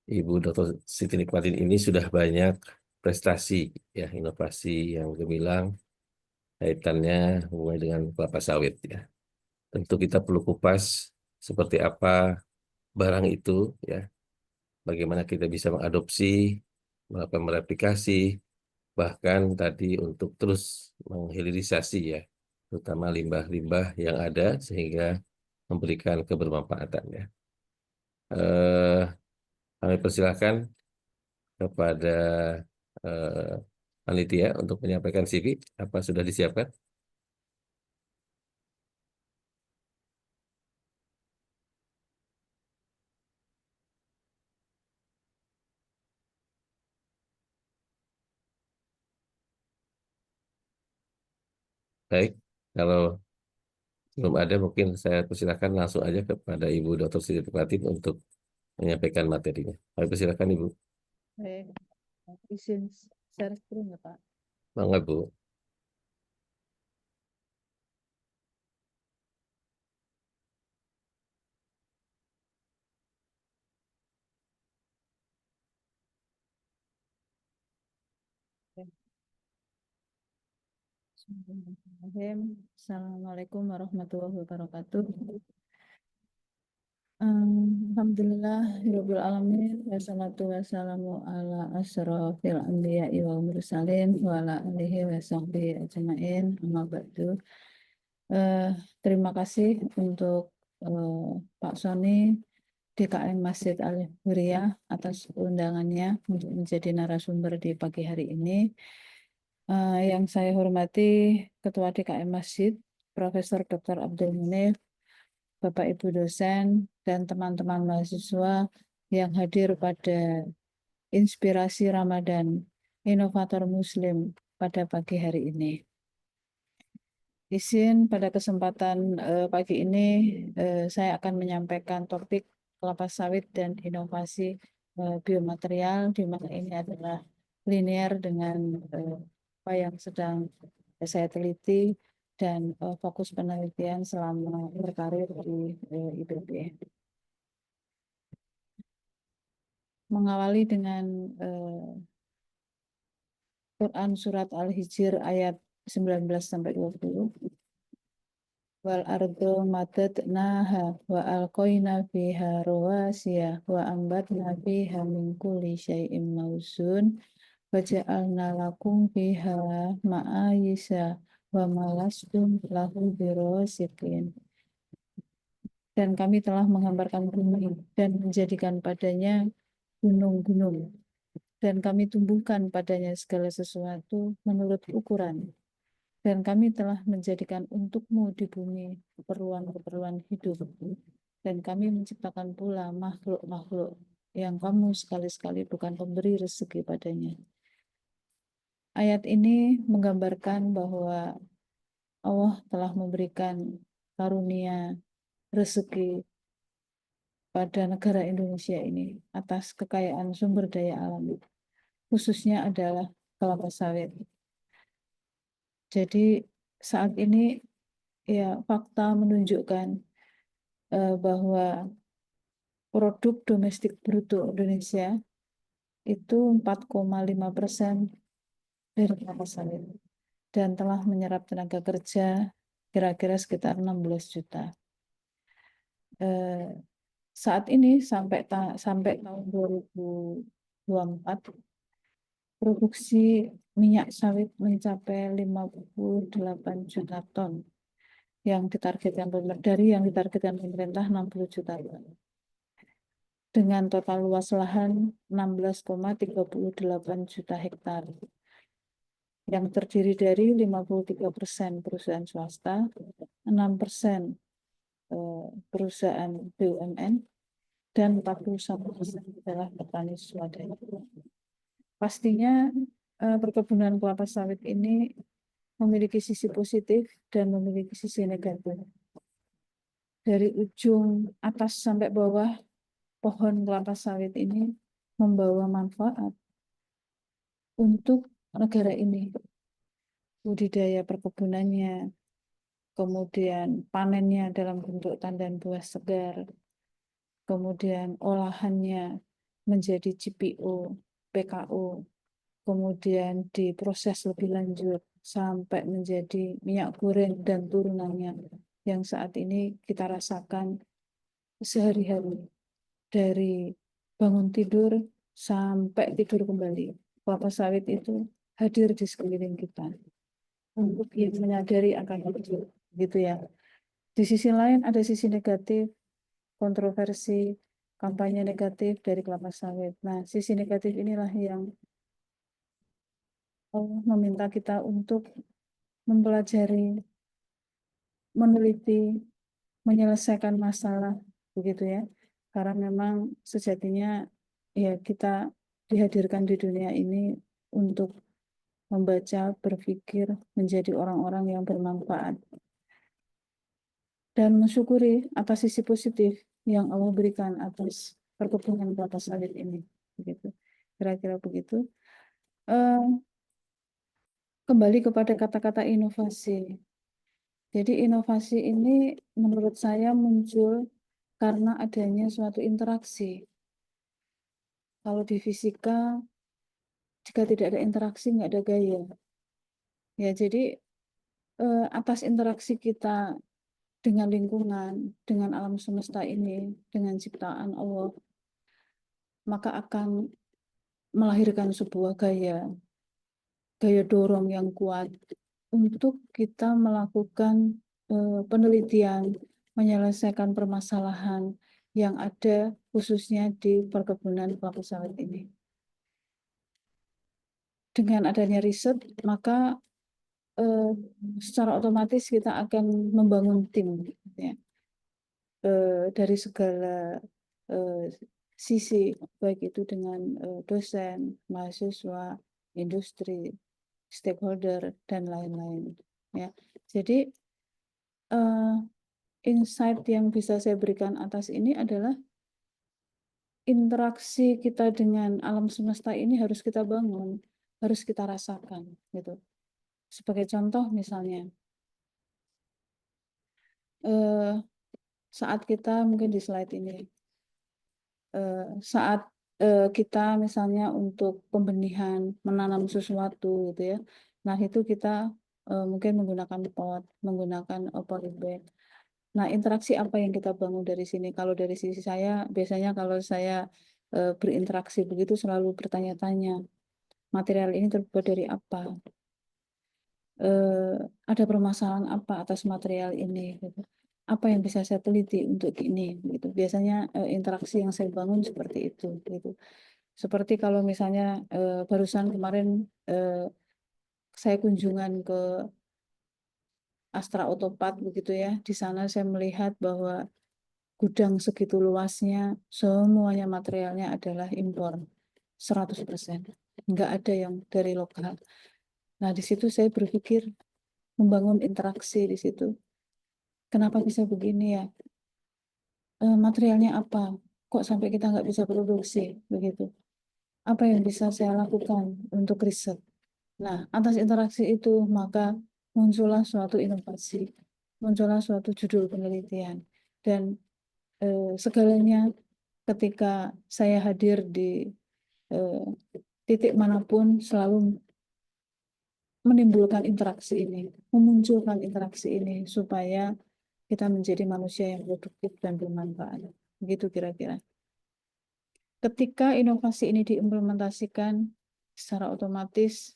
Ibu Dr. Siti Nikmatin ini sudah banyak prestasi, ya, inovasi yang gemilang kaitannya hubungan dengan kelapa sawit, ya. Tentu kita perlu kupas seperti apa barang itu, ya, bagaimana kita bisa mengadopsi, melakukan mereplikasi, bahkan tadi untuk terus menghilirisasi, ya, terutama limbah-limbah yang ada sehingga memberikan kebermanfaatan, ya. Eh, Kami persilahkan kepada eh, panitia untuk menyampaikan CV. Apa sudah disiapkan? Baik, kalau belum ada mungkin saya persilahkan langsung aja kepada Ibu Dr. Siti Pratin untuk menyampaikan materinya. Kami persilahkan Ibu. Baik, izin share screen ya Pak. Mangga Bu. Bismillahirrahmanirrahim. Assalamualaikum warahmatullahi wabarakatuh. Alhamdulillah, Rabbil Alamin, wassalatu wassalamu ala asrofil anbiya'i wal mursalin, wa ala alihi wa sahbihi ajma'in, amma ba'du. Terima kasih untuk Pak Sony, DKM Masjid Al-Huriyah atas undangannya untuk menjadi narasumber di pagi hari ini. Yang saya hormati Ketua DKM Masjid, Profesor Dr. Abdul Munif, Bapak Ibu dosen, dan teman-teman mahasiswa yang hadir pada Inspirasi Ramadan Inovator Muslim pada pagi hari ini. Izin pada kesempatan pagi ini saya akan menyampaikan topik kelapa sawit dan inovasi biomaterial, di mana ini adalah linear dengan apa yang sedang saya teliti dan fokus penelitian selama berkarir di IPB. Mengawali dengan Quran Surat Al-Hijr ayat 19-20. Wal ardo madadnaha wa alqoina fiha rawasiya wa ambatna fiha min kulli syai'in mawzun wa ja'alna lakum fiha ma'ayisa wa malastum lahu birosikin. Dan kami telah menggambarkan bumi dan menjadikan padanya gunung-gunung, dan kami tumbuhkan padanya segala sesuatu menurut ukuran. Dan kami telah menjadikan untukmu di bumi keperluan-keperluan hidup. Dan kami menciptakan pula makhluk-makhluk yang kamu sekali-sekali bukan pemberi rezeki padanya. Ayat ini menggambarkan bahwa Allah telah memberikan karunia rezeki pada negara Indonesia ini atas kekayaan sumber daya alam, khususnya adalah kelapa sawit. Jadi saat ini ya fakta menunjukkan bahwa produk domestik bruto Indonesia itu 4,5% dari kelapa sawit dan telah menyerap tenaga kerja kira-kira sekitar 16 juta. Saat ini sampai tahun 2024 produksi minyak sawit mencapai 58 juta ton yang ditargetkan pemerintah 60 juta ton. Dengan total luas lahan 16,38 juta hektar yang terdiri dari 53% perusahaan swasta, 6% perusahaan BUMN, dan 41% adalah petani swadaya. Pastinya perkebunan kelapa sawit ini memiliki sisi positif dan memiliki sisi negatif. Dari ujung atas sampai bawah, pohon kelapa sawit ini membawa manfaat untuk negara ini. Budidaya perkebunannya, kemudian panennya dalam bentuk tandan buah segar, kemudian olahannya menjadi GPO, PKO, kemudian diproses lebih lanjut sampai menjadi minyak goreng dan turunannya yang saat ini kita rasakan sehari-hari dari bangun tidur sampai tidur kembali. Kelapa sawit itu hadir di sekeliling kita untuk yang menyadari akan itu, gitu ya. Di sisi lain ada sisi negatif, kontroversi, kampanye negatif dari kelapa sawit. Nah, sisi negatif inilah yang Allah meminta kita untuk mempelajari, meneliti, menyelesaikan masalah, begitu ya. Karena memang sejatinya ya kita dihadirkan di dunia ini untuk membaca, berpikir, menjadi orang-orang yang bermanfaat dan mensyukuri atas sisi positif yang Allah berikan atas perkebunan kelapa sawit ini, begitu. Kira-kira begitu. Eh, Kembali kepada kata-kata inovasi. Jadi inovasi ini menurut saya muncul karena adanya suatu interaksi. Kalau di fisika, jika tidak ada interaksi, nggak ada gaya. Ya, jadi atas interaksi kita dengan lingkungan, dengan alam semesta ini, dengan ciptaan Allah, maka akan melahirkan sebuah gaya dorong yang kuat untuk kita melakukan penelitian, menyelesaikan permasalahan yang ada khususnya di perkebunan kelapa sawit ini. Dengan adanya riset, maka secara otomatis kita akan membangun tim, ya, dari segala sisi, baik itu dengan dosen, mahasiswa, industri, stakeholder, dan lain-lain. Ya, jadi insight yang bisa saya berikan atas ini adalah interaksi kita dengan alam semesta ini harus kita bangun, harus kita rasakan, gitu. Sebagai contoh misalnya, saat kita mungkin di slide ini, saat kita misalnya untuk pembenihan menanam sesuatu gitu ya, nah itu kita mungkin menggunakan pot, menggunakan polybag. Nah, interaksi apa yang kita bangun dari sini? Kalau dari sisi saya, biasanya kalau saya berinteraksi begitu selalu bertanya-tanya, material ini terbuat dari apa? Ada permasalahan apa atas material ini? Gitu. Apa yang bisa saya teliti untuk ini? Gitu. Biasanya interaksi yang saya bangun seperti itu. Gitu. Seperti kalau misalnya barusan kemarin saya kunjungan ke Astra Otopat begitu ya. Di sana saya melihat bahwa gudang segitu luasnya, semuanya materialnya adalah impor, 100%. Nggak ada yang dari lokal. Nah, di situ saya berpikir membangun interaksi di situ. Kenapa bisa begini ya? Materialnya apa? Kok sampai kita nggak bisa produksi? Begitu. Apa yang bisa saya lakukan untuk riset? Nah, atas interaksi itu, maka muncullah suatu inovasi, muncullah suatu judul penelitian. Dan segalanya ketika saya hadir di titik manapun selalu menimbulkan interaksi ini, memunculkan interaksi ini supaya kita menjadi manusia yang produktif dan bermanfaat. Begitu kira-kira. Ketika inovasi ini diimplementasikan secara otomatis,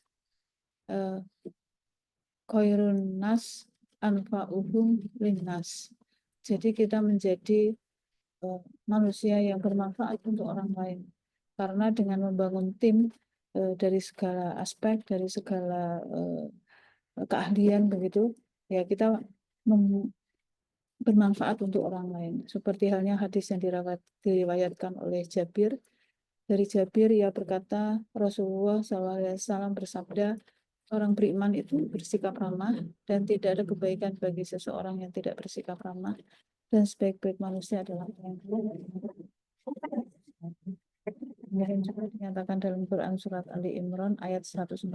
khairun nas anfa'uhum linnas. Jadi kita menjadi manusia yang bermanfaat untuk orang lain. Karena dengan membangun tim dari segala aspek, dari segala keahlian begitu, ya kita bermanfaat untuk orang lain. Seperti halnya hadis yang diriwayatkan oleh Jabir. Dari Jabir ia berkata, Rasulullah SAW bersabda, orang beriman itu bersikap ramah dan tidak ada kebaikan bagi seseorang yang tidak bersikap ramah, dan sebaik-baik manusia adalah orang yang kemudian juga dinyatakan dalam Quran surat Ali Imran ayat 148,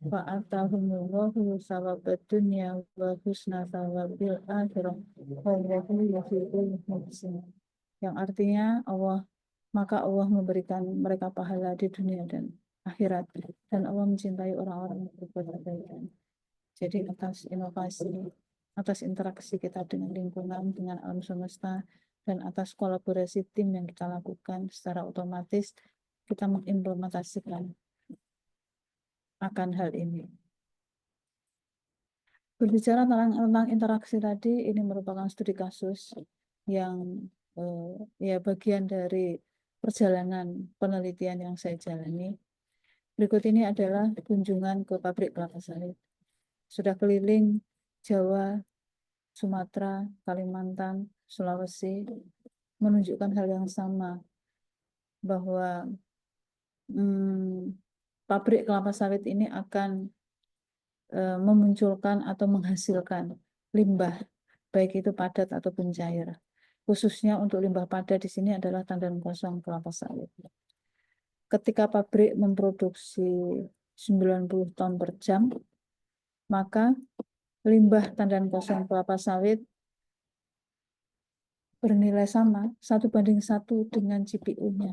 fa'atahumullahu thawabad dunya wa husna thawabil akhirah wallahu yuhibbul muhsinin. Yang artinya Allah maka Allah memberikan mereka pahala di dunia dan akhirat, dan Allah mencintai orang-orang yang berbuat kebaikan. Jadi atas inovasi, atas interaksi kita dengan lingkungan, dengan alam semesta, dan atas kolaborasi tim yang kita lakukan secara otomatis, kita mengimplementasikan akan hal ini. Berbicara tentang interaksi tadi, ini merupakan studi kasus yang ya bagian dari perjalanan penelitian yang saya jalani. Berikut ini adalah kunjungan ke pabrik kelapa sawit. Sudah keliling Jawa, Sumatera, Kalimantan, Sulawesi, menunjukkan hal yang sama, bahwa pabrik kelapa sawit ini akan memunculkan atau menghasilkan limbah, baik itu padat ataupun cair. Khususnya untuk limbah padat di sini adalah tandan kosong kelapa sawit. Ketika pabrik memproduksi 90 ton per jam, maka limbah tandan kosong kelapa sawit bernilai sama 1:1 dengan GPU-nya,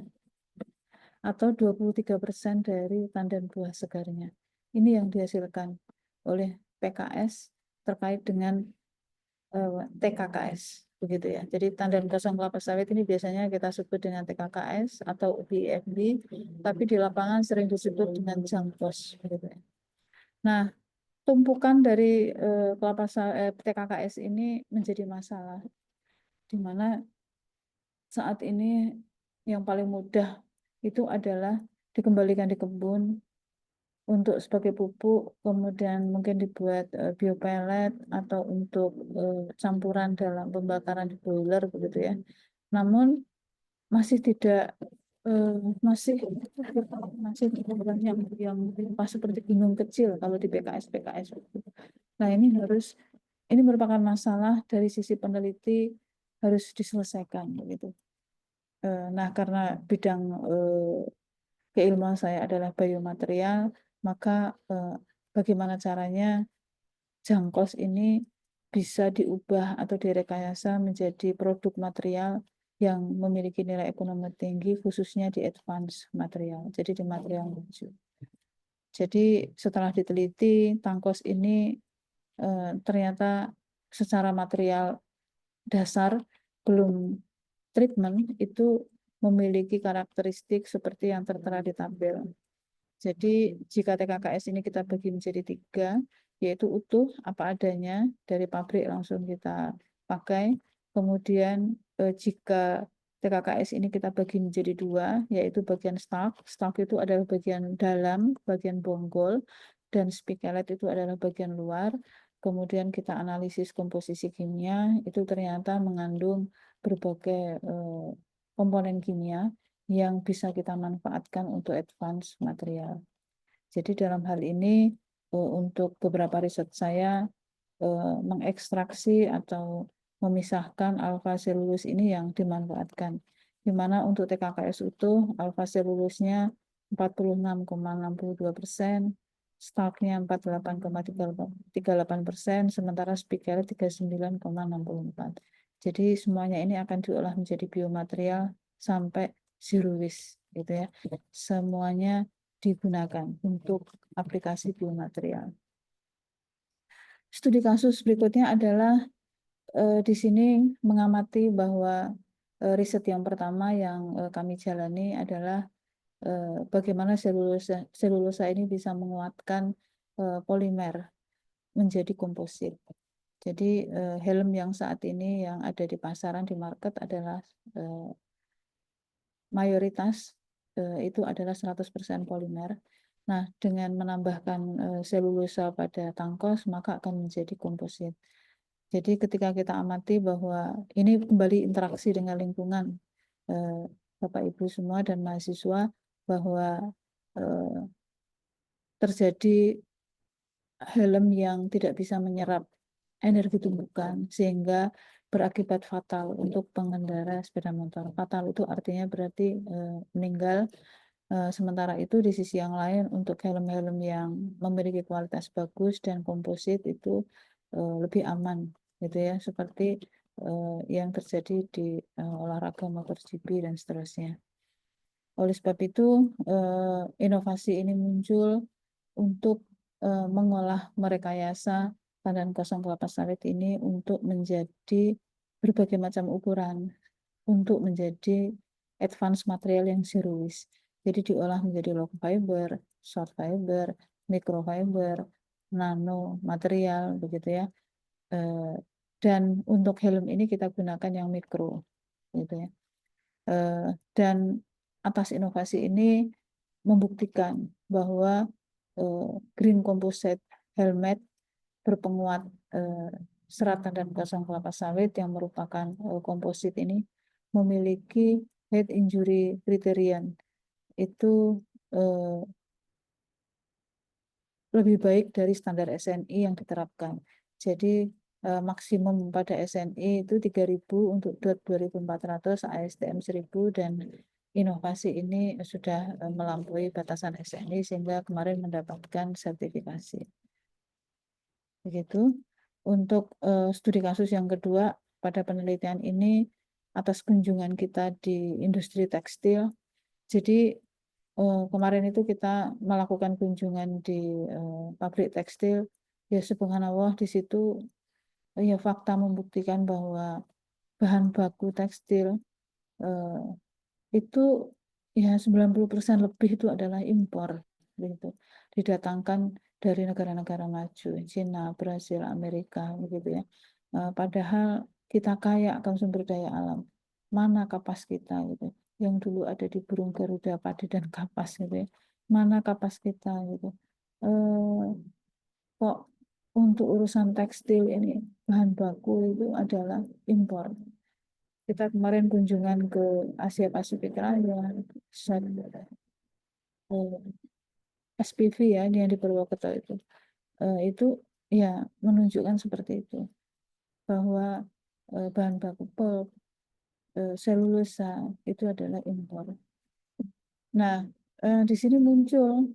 atau 23% dari tandan buah segarnya. Ini yang dihasilkan oleh PKS terkait dengan TKKS, begitu ya. Jadi tandan kosong kelapa sawit ini biasanya kita sebut dengan TKKS atau UPFB, tapi di lapangan sering disebut dengan jangkos, begitu ya. Nah, tumpukan dari TKKS ini menjadi masalah, di mana saat ini yang paling mudah itu adalah dikembalikan di kebun untuk sebagai pupuk, kemudian mungkin dibuat biopelet atau untuk campuran dalam pembakaran di boiler, begitu ya. Namun masih tidak masih yang pas seperti gunung kecil kalau di PKS. Nah, ini merupakan masalah dari sisi peneliti, harus diselesaikan, begitu. Nah, karena bidang keilmuan saya adalah biomaterial, maka bagaimana caranya jangkos ini bisa diubah atau direkayasa menjadi produk material yang memiliki nilai ekonomi tinggi, khususnya di advance material, jadi di material maju. Jadi setelah diteliti, tangkos ini ternyata secara material dasar belum treatment itu memiliki karakteristik seperti yang tertera di tabel. Jadi jika TKKS ini kita bagi menjadi 3, yaitu utuh apa adanya dari pabrik langsung kita pakai. Kemudian jika TKKS ini kita bagi menjadi 2, yaitu bagian stalk. Stalk itu adalah bagian dalam, bagian bonggol, dan spikelet itu adalah bagian luar. Kemudian kita analisis komposisi kimia, itu ternyata mengandung berbagai komponen kimia yang bisa kita manfaatkan untuk advance material. Jadi dalam hal ini untuk beberapa riset saya mengekstraksi atau memisahkan alfa selulus ini yang dimanfaatkan. Di mana untuk TKKS utuh alfa selulusnya 46,62%, stalknya 48,38%, sementara spikelet 39,64%. Jadi semuanya ini akan diolah menjadi biomaterial sampai zero waste, gitu ya. Semuanya digunakan untuk aplikasi biomaterial. Studi kasus berikutnya adalah di sini mengamati bahwa riset yang pertama yang kami jalani adalah bagaimana selulosa ini bisa menguatkan polimer menjadi komposit. Jadi helm yang saat ini yang ada di pasaran, di market adalah mayoritas itu adalah 100% polimer. Nah, dengan menambahkan selulosa pada tangkos, maka akan menjadi komposit. Jadi ketika kita amati bahwa ini kembali interaksi dengan lingkungan, Bapak Ibu semua dan mahasiswa, bahwa terjadi helm yang tidak bisa menyerap energi tumbukan sehingga berakibat fatal untuk pengendara sepeda motor. Fatal itu artinya berarti meninggal. Sementara itu di sisi yang lain untuk helm-helm yang memiliki kualitas bagus dan komposit itu lebih aman, gitu ya, seperti yang terjadi di olahraga MotoGP dan seterusnya. Oleh sebab itu, inovasi ini muncul untuk mengolah merekayasa tandan kosong kelapa sawit ini untuk menjadi berbagai macam ukuran, untuk menjadi advance material yang zero waste. Jadi diolah menjadi low fiber, short fiber, microfiber, nano material, begitu ya. Dan untuk helm ini kita gunakan yang mikro, gitu ya. Dan atas inovasi ini membuktikan bahwa green composite helmet berpenguat serat tandan kosong kelapa sawit yang merupakan komposit ini memiliki head injury criterion itu eh, lebih baik dari standar SNI yang diterapkan. Jadi maksimum pada SNI itu 3.000 untuk DOT 2.400, ASTM 1.000, dan inovasi ini sudah melampaui batasan SNI sehingga kemarin mendapatkan sertifikasi. Begitu. Untuk studi kasus yang kedua, pada penelitian ini atas kunjungan kita di industri tekstil. Jadi kemarin itu kita melakukan kunjungan di pabrik tekstil. Ya subhanallah, di situ ya fakta membuktikan bahwa bahan baku tekstil eh, itu ya 90% lebih itu adalah impor, gitu. Didatangkan dari negara-negara maju, Cina, Brasil, Amerika, begitu ya. Padahal kita kaya akan sumber daya alam. Mana kapas kita, gitu, yang dulu ada di burung Garuda, padi dan kapas, gitu ya. Mana kapas kita, gitu. Eh, Kok untuk urusan tekstil ini bahan baku itu adalah impor. Kita kemarin kunjungan ke Asia Pasifik Raya, SPV ya, ini yang di Purwokerto itu ya menunjukkan seperti itu, bahwa bahan baku pulp, selulosa itu adalah impor. Nah, di sini muncul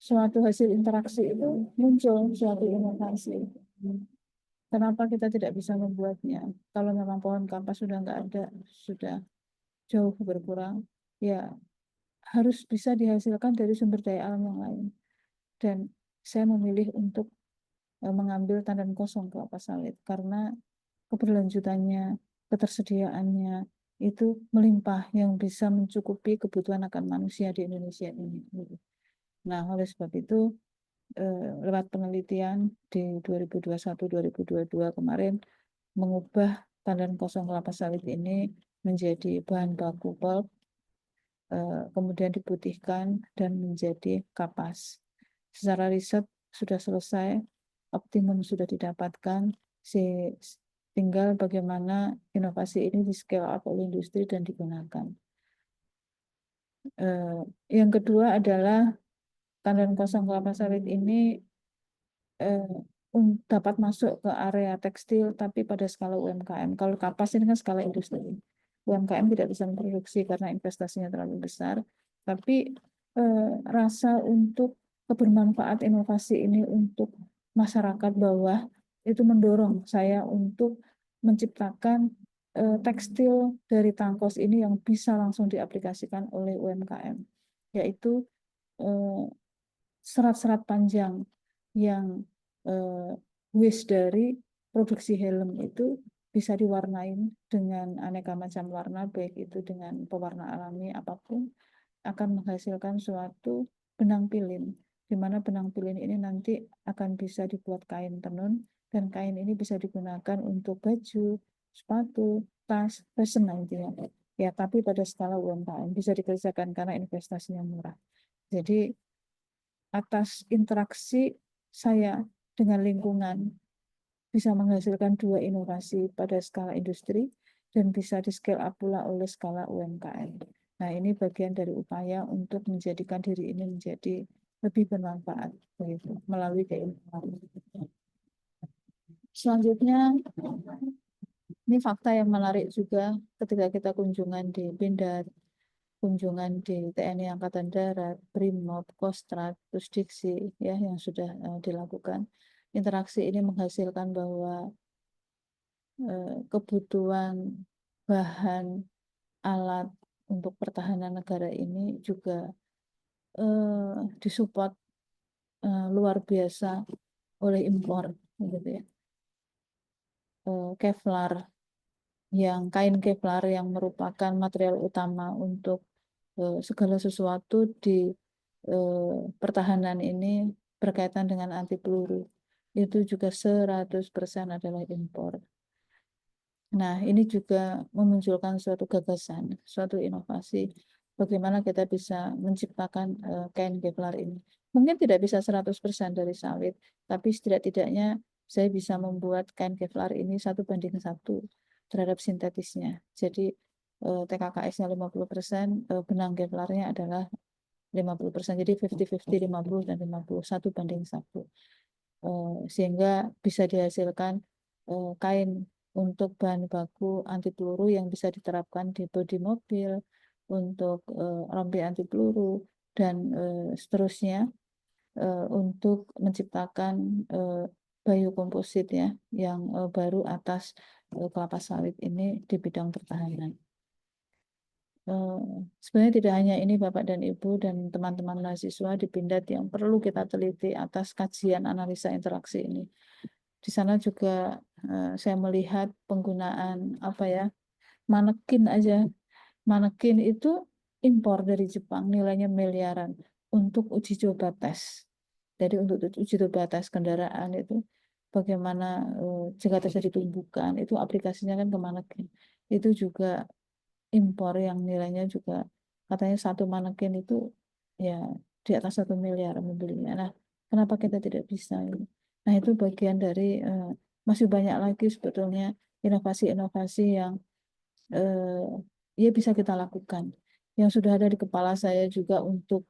suatu hasil interaksi, itu muncul suatu inovasi. Kenapa kita tidak bisa membuatnya? Kalau memang pohon kapas sudah nggak ada, sudah jauh berkurang, ya harus bisa dihasilkan dari sumber daya alam yang lain. Dan saya memilih untuk mengambil tandan kosong kelapa sawit karena keberlanjutannya, ketersediaannya itu melimpah yang bisa mencukupi kebutuhan akan manusia di Indonesia ini. Nah, oleh sebab itu lewat penelitian di 2021-2022 kemarin mengubah tandan kosong kelapa sawit ini menjadi bahan baku pulp, kemudian diputihkan dan menjadi kapas. Secara riset sudah selesai, optimum sudah didapatkan, tinggal bagaimana inovasi ini di scale up oleh industri dan digunakan. Yang kedua adalah tandan kosong kelapa sawit ini eh, dapat masuk ke area tekstil tapi pada skala UMKM. Kalau kapas ini kan skala industri. UMKM tidak bisa memproduksi karena investasinya terlalu besar. Tapi rasa untuk kebermanfaat inovasi ini untuk masyarakat bawah itu mendorong saya untuk menciptakan tekstil dari tangkos ini yang bisa langsung diaplikasikan oleh UMKM, yaitu eh, serat-serat panjang yang waste dari produksi helm itu bisa diwarnain dengan aneka macam warna, baik itu dengan pewarna alami apapun, akan menghasilkan suatu benang pilin, di mana benang pilin ini nanti akan bisa dibuat kain tenun, dan kain ini bisa digunakan untuk baju, sepatu, tas, fashion nantinya. Ya, tapi pada skala UMKM bisa dikerjakan karena investasinya murah. Jadi atas interaksi saya dengan lingkungan bisa menghasilkan dua inovasi pada skala industri dan bisa di scale up pula oleh skala UMKM. Nah, ini bagian dari upaya untuk menjadikan diri ini menjadi lebih bermanfaat begitu melalui keilmuan. Selanjutnya, ini fakta yang menarik juga ketika kita kunjungan di Pindad, kunjungan di TNI Angkatan Darat, Brimob, Kostrad, Pusdiksi ya yang sudah dilakukan. Interaksi ini menghasilkan bahwa kebutuhan bahan, alat, untuk pertahanan negara ini juga disupport luar biasa oleh impor, gitu ya. Kevlar, kain Kevlar yang merupakan material utama untuk segala sesuatu di pertahanan ini berkaitan dengan anti peluru. Itu juga 100% adalah impor. Nah, ini juga memunculkan suatu gagasan, suatu inovasi, bagaimana kita bisa menciptakan kain Kevlar ini. Mungkin tidak bisa 100% dari sawit, tapi setidak-tidaknya saya bisa membuat kain Kevlar ini 1:1 terhadap sintetisnya. Jadi TKKS-nya 50%, benang Kevlarnya adalah 50%. Jadi 50-50, 50 dan 50, 1:1. Sehingga bisa dihasilkan kain untuk bahan baku anti peluru yang bisa diterapkan di bodi mobil, untuk rompi anti peluru, dan seterusnya, untuk menciptakan biokomposit ya, yang baru atas kelapa sawit ini di bidang pertahanan. Sebenarnya tidak hanya ini Bapak dan Ibu dan teman-teman mahasiswa di Pindad yang perlu kita teliti atas kajian analisa interaksi ini. Di sana juga saya melihat penggunaan apa ya, manekin aja. Manekin itu impor dari Jepang, nilainya miliaran untuk uji coba tes. Jadi untuk uji coba tes kendaraan itu bagaimana jika terjadi tumbukan itu aplikasinya kan ke manekin. Itu juga impor yang nilainya juga katanya satu manekin itu ya di atas 1 miliar membelinya. Nah, kenapa kita tidak bisa ini? Nah, itu bagian dari masih banyak lagi sebetulnya inovasi-inovasi yang eh, ya bisa kita lakukan. Yang sudah ada di kepala saya juga untuk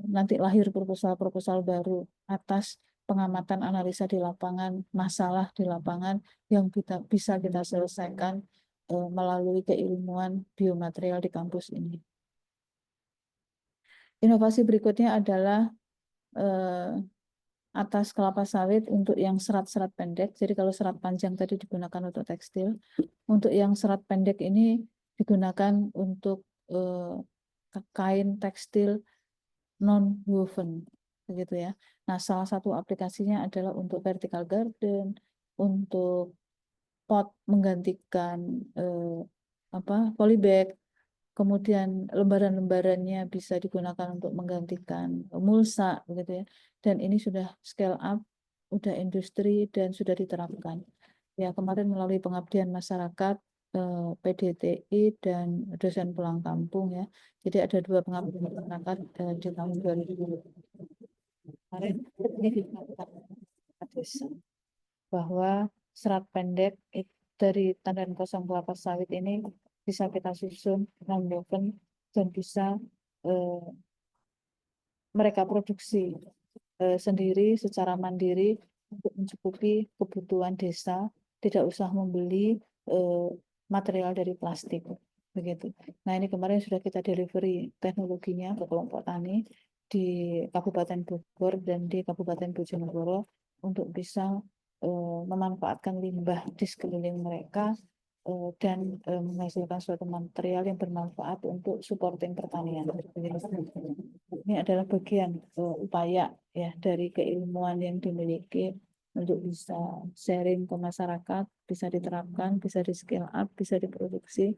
nanti lahir proposal-proposal baru atas pengamatan analisa di lapangan, masalah di lapangan yang kita bisa kita selesaikan melalui keilmuan biomaterial di kampus ini. Inovasi berikutnya adalah eh, atas kelapa sawit untuk yang serat-serat pendek. Jadi kalau serat panjang tadi digunakan untuk tekstil, untuk yang serat pendek ini digunakan untuk kain tekstil non woven, begitu ya. Nah, salah satu aplikasinya adalah untuk vertical garden, untuk pot menggantikan polybag. Kemudian lembaran-lembarannya bisa digunakan untuk menggantikan mulsa, begitu ya. Dan ini sudah scale up, sudah industri dan sudah diterapkan. Ya, kemarin melalui pengabdian masyarakat, PDTI dan dosen pulang kampung ya. Jadi ada 2 pengabdian masyarakat di tahun 2020 kemarin ini di desa bahwa serat pendek dari tandan kosong kelapa sawit ini bisa kita susun non-woven dan bisa eh, mereka produksi sendiri secara mandiri untuk mencukupi kebutuhan desa, tidak usah membeli material dari plastik, begitu. Nah, ini kemarin sudah kita delivery teknologinya ke kelompok tani di Kabupaten Bogor dan di Kabupaten Bojonegoro untuk bisa memanfaatkan limbah di sekeliling mereka dan menghasilkan suatu material yang bermanfaat untuk supporting pertanian. Ini adalah bagian upaya ya dari keilmuan yang dimiliki untuk bisa sharing ke masyarakat, bisa diterapkan, bisa di scale up, bisa diproduksi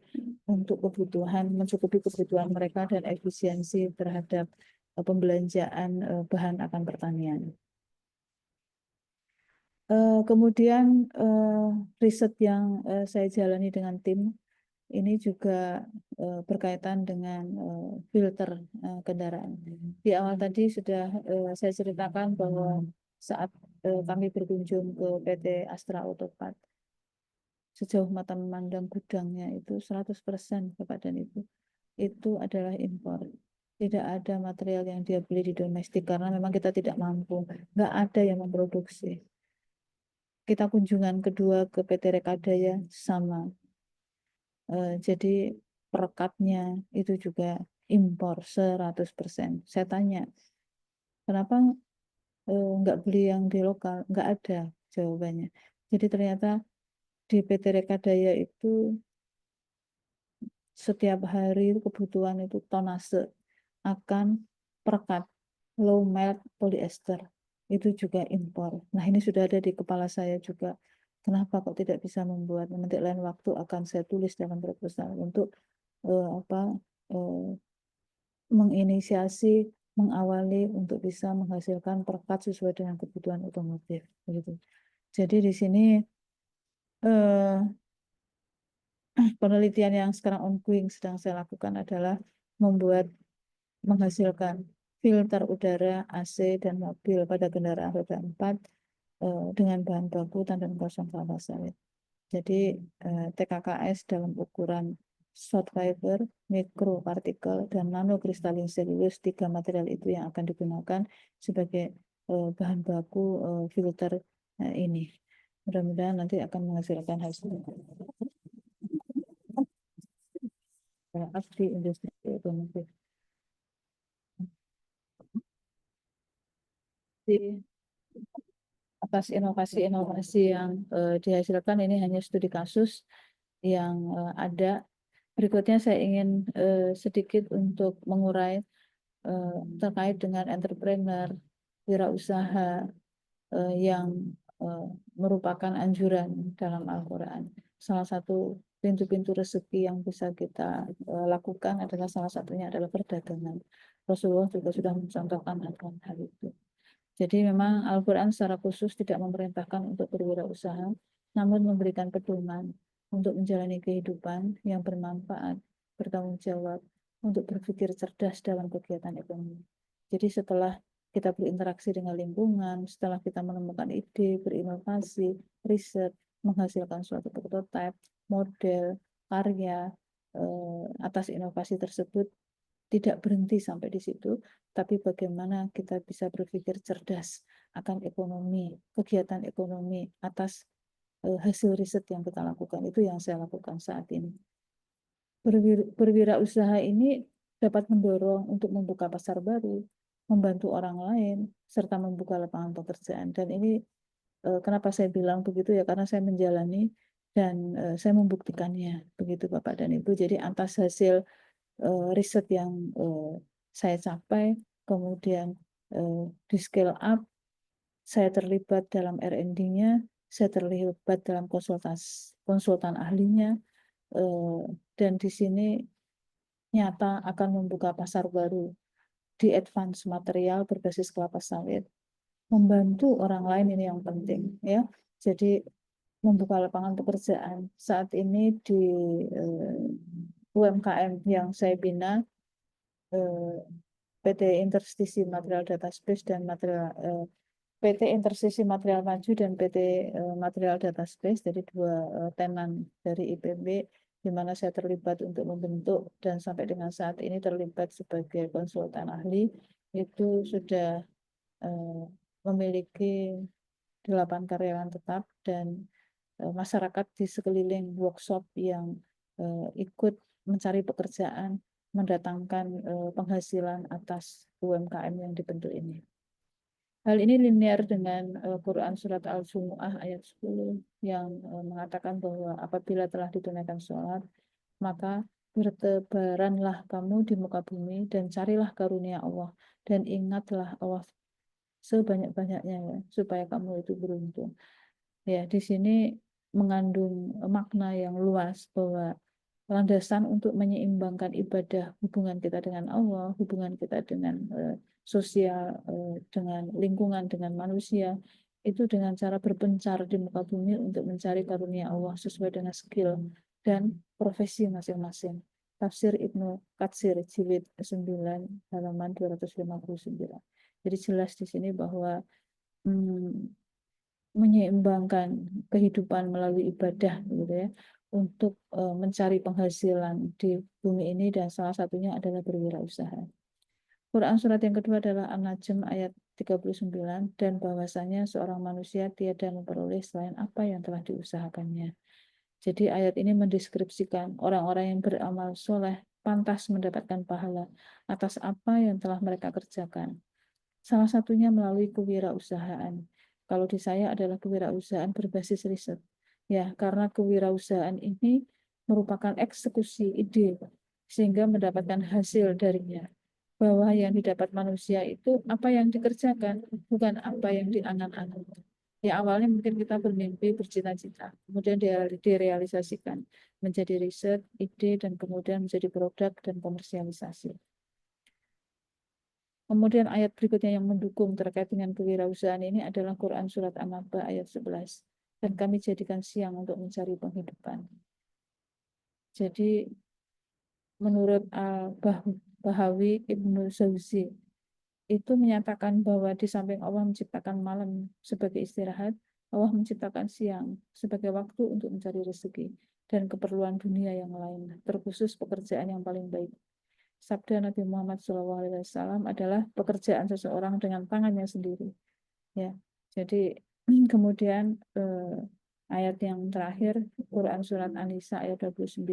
untuk kebutuhan, mencukupi kebutuhan mereka dan efisiensi terhadap pembelanjaan bahan akan pertanian. Kemudian riset yang saya jalani dengan tim ini juga berkaitan dengan filter kendaraan. Di awal tadi sudah saya ceritakan bahwa saat kami berkunjung ke PT Astra Autopart, sejauh mata memandang gudangnya itu 100% Bapak dan Ibu, itu adalah impor. Tidak ada material yang dia beli di domestik karena memang kita tidak mampu, nggak ada yang memproduksi. Kita kunjungan kedua ke PT Rekadaya sama. Jadi perekatnya itu juga impor 100%. Saya tanya, kenapa nggak beli yang di lokal? Nggak ada jawabannya. Jadi ternyata di PT Rekadaya itu setiap hari kebutuhan itu tonase akan perekat low melt polyester itu juga impor. Nah, ini sudah ada di kepala saya juga. Kenapa kok tidak bisa membuat? Nanti lain waktu akan saya tulis dalam proposal untuk eh, menginisiasi, mengawali untuk bisa menghasilkan perekat sesuai dengan kebutuhan otomotif. Begitu. Jadi di sini eh, penelitian yang sekarang ongoing sedang saya lakukan adalah menghasilkan filter udara AC dan mobil pada kendaraan roda 4 dengan bahan baku tandan kosong kelapa sawit. Jadi TKKS dalam ukuran short fiber, mikropartikel, dan nanokristalin selulus, 3 material itu yang akan digunakan sebagai bahan baku filter ini. Mudah-mudahan nanti akan menghasilkan hasil di industri otomotif. Di atas inovasi-inovasi yang dihasilkan ini hanya studi kasus yang ada. Berikutnya saya ingin sedikit untuk mengurai terkait dengan entrepreneur, wirausaha yang merupakan anjuran dalam Al-Quran. Salah satu pintu-pintu rezeki yang bisa kita lakukan adalah salah satunya adalah perdagangan. Rasulullah juga sudah mencontohkan akan hal itu. Jadi memang Al-Quran secara khusus tidak memerintahkan untuk berwirausaha, namun memberikan pedoman untuk menjalani kehidupan yang bermanfaat, bertanggung jawab, untuk berpikir cerdas dalam kegiatan ekonomi. Jadi setelah kita berinteraksi dengan lingkungan, setelah kita menemukan ide, berinovasi, riset, menghasilkan suatu prototipe, model, karya, atas inovasi tersebut, tidak berhenti sampai di situ, tapi bagaimana kita bisa berpikir cerdas akan ekonomi, kegiatan ekonomi atas hasil riset yang kita lakukan. Itu yang saya lakukan saat ini. Berwirausaha ini dapat mendorong untuk membuka pasar baru, membantu orang lain, serta membuka lapangan pekerjaan. Dan ini kenapa saya bilang begitu ya, karena saya menjalani dan saya membuktikannya, begitu Bapak dan Ibu. Jadi atas hasil riset yang saya capai, kemudian di scale up, saya terlibat dalam R&D-nya, saya terlibat dalam konsultan ahlinya, dan di sini nyata akan membuka pasar baru di advance material berbasis kelapa sawit, membantu orang lain, ini yang penting ya. Jadi membuka lapangan pekerjaan. Saat ini di UMKM yang saya bina, PT Interstisi Material Data Space dan PT Interstisi Material Maju dan PT Material Data Space, dari dua tenan dari IPB, di mana saya terlibat untuk membentuk dan sampai dengan saat ini terlibat sebagai konsultan ahli, itu sudah memiliki 8 karyawan tetap dan masyarakat di sekeliling workshop yang ikut mencari pekerjaan, mendatangkan penghasilan atas UMKM yang dibentuk ini. Hal ini linear dengan Quran Surat Al-Jumu'ah ayat 10 yang mengatakan bahwa apabila telah ditunaikan sholat, maka bertebaranlah kamu di muka bumi dan carilah karunia Allah, dan ingatlah Allah sebanyak-banyaknya ya, supaya kamu itu beruntung. Ya, di sini mengandung makna yang luas bahwa landasan untuk menyeimbangkan ibadah, hubungan kita dengan Allah, hubungan kita dengan sosial, dengan lingkungan, dengan manusia, itu dengan cara berpencar di muka bumi untuk mencari karunia Allah sesuai dengan skill dan profesi masing-masing. Tafsir Ibnu Katsir jilid 9 halaman 259. Jadi jelas di sini bahwa menyeimbangkan kehidupan melalui ibadah gitu ya, untuk mencari penghasilan di bumi ini, dan salah satunya adalah berwirausaha. Quran surat yang kedua adalah An-Najm ayat 39, dan bahwasanya seorang manusia tiada memperoleh selain apa yang telah diusahakannya. Jadi ayat ini mendeskripsikan orang-orang yang beramal soleh pantas mendapatkan pahala atas apa yang telah mereka kerjakan. Salah satunya melalui kewirausahaan. Kalau di saya adalah kewirausahaan berbasis riset. Ya, karena kewirausahaan ini merupakan eksekusi ide sehingga mendapatkan hasil darinya. Bahwa yang didapat manusia itu apa yang dikerjakan, bukan apa yang diangan-angan. Ya awalnya mungkin kita bermimpi, bercita-cita, kemudian direalisasikan menjadi riset, ide, dan kemudian menjadi produk dan komersialisasi. Kemudian ayat berikutnya yang mendukung terkait dengan kewirausahaan ini adalah Quran Surat An-Naba ayat 11. Dan kami jadikan siang untuk mencari penghidupan. Jadi menurut Al-Bahawi Ibnu Jauzi itu menyatakan bahwa di samping Allah menciptakan malam sebagai istirahat, Allah menciptakan siang sebagai waktu untuk mencari rezeki dan keperluan dunia yang lain, terkhusus pekerjaan yang paling baik. Sabda Nabi Muhammad SAW adalah pekerjaan seseorang dengan tangannya sendiri. Ya, jadi kemudian ayat yang terakhir Quran Surat An-Nisa ayat 29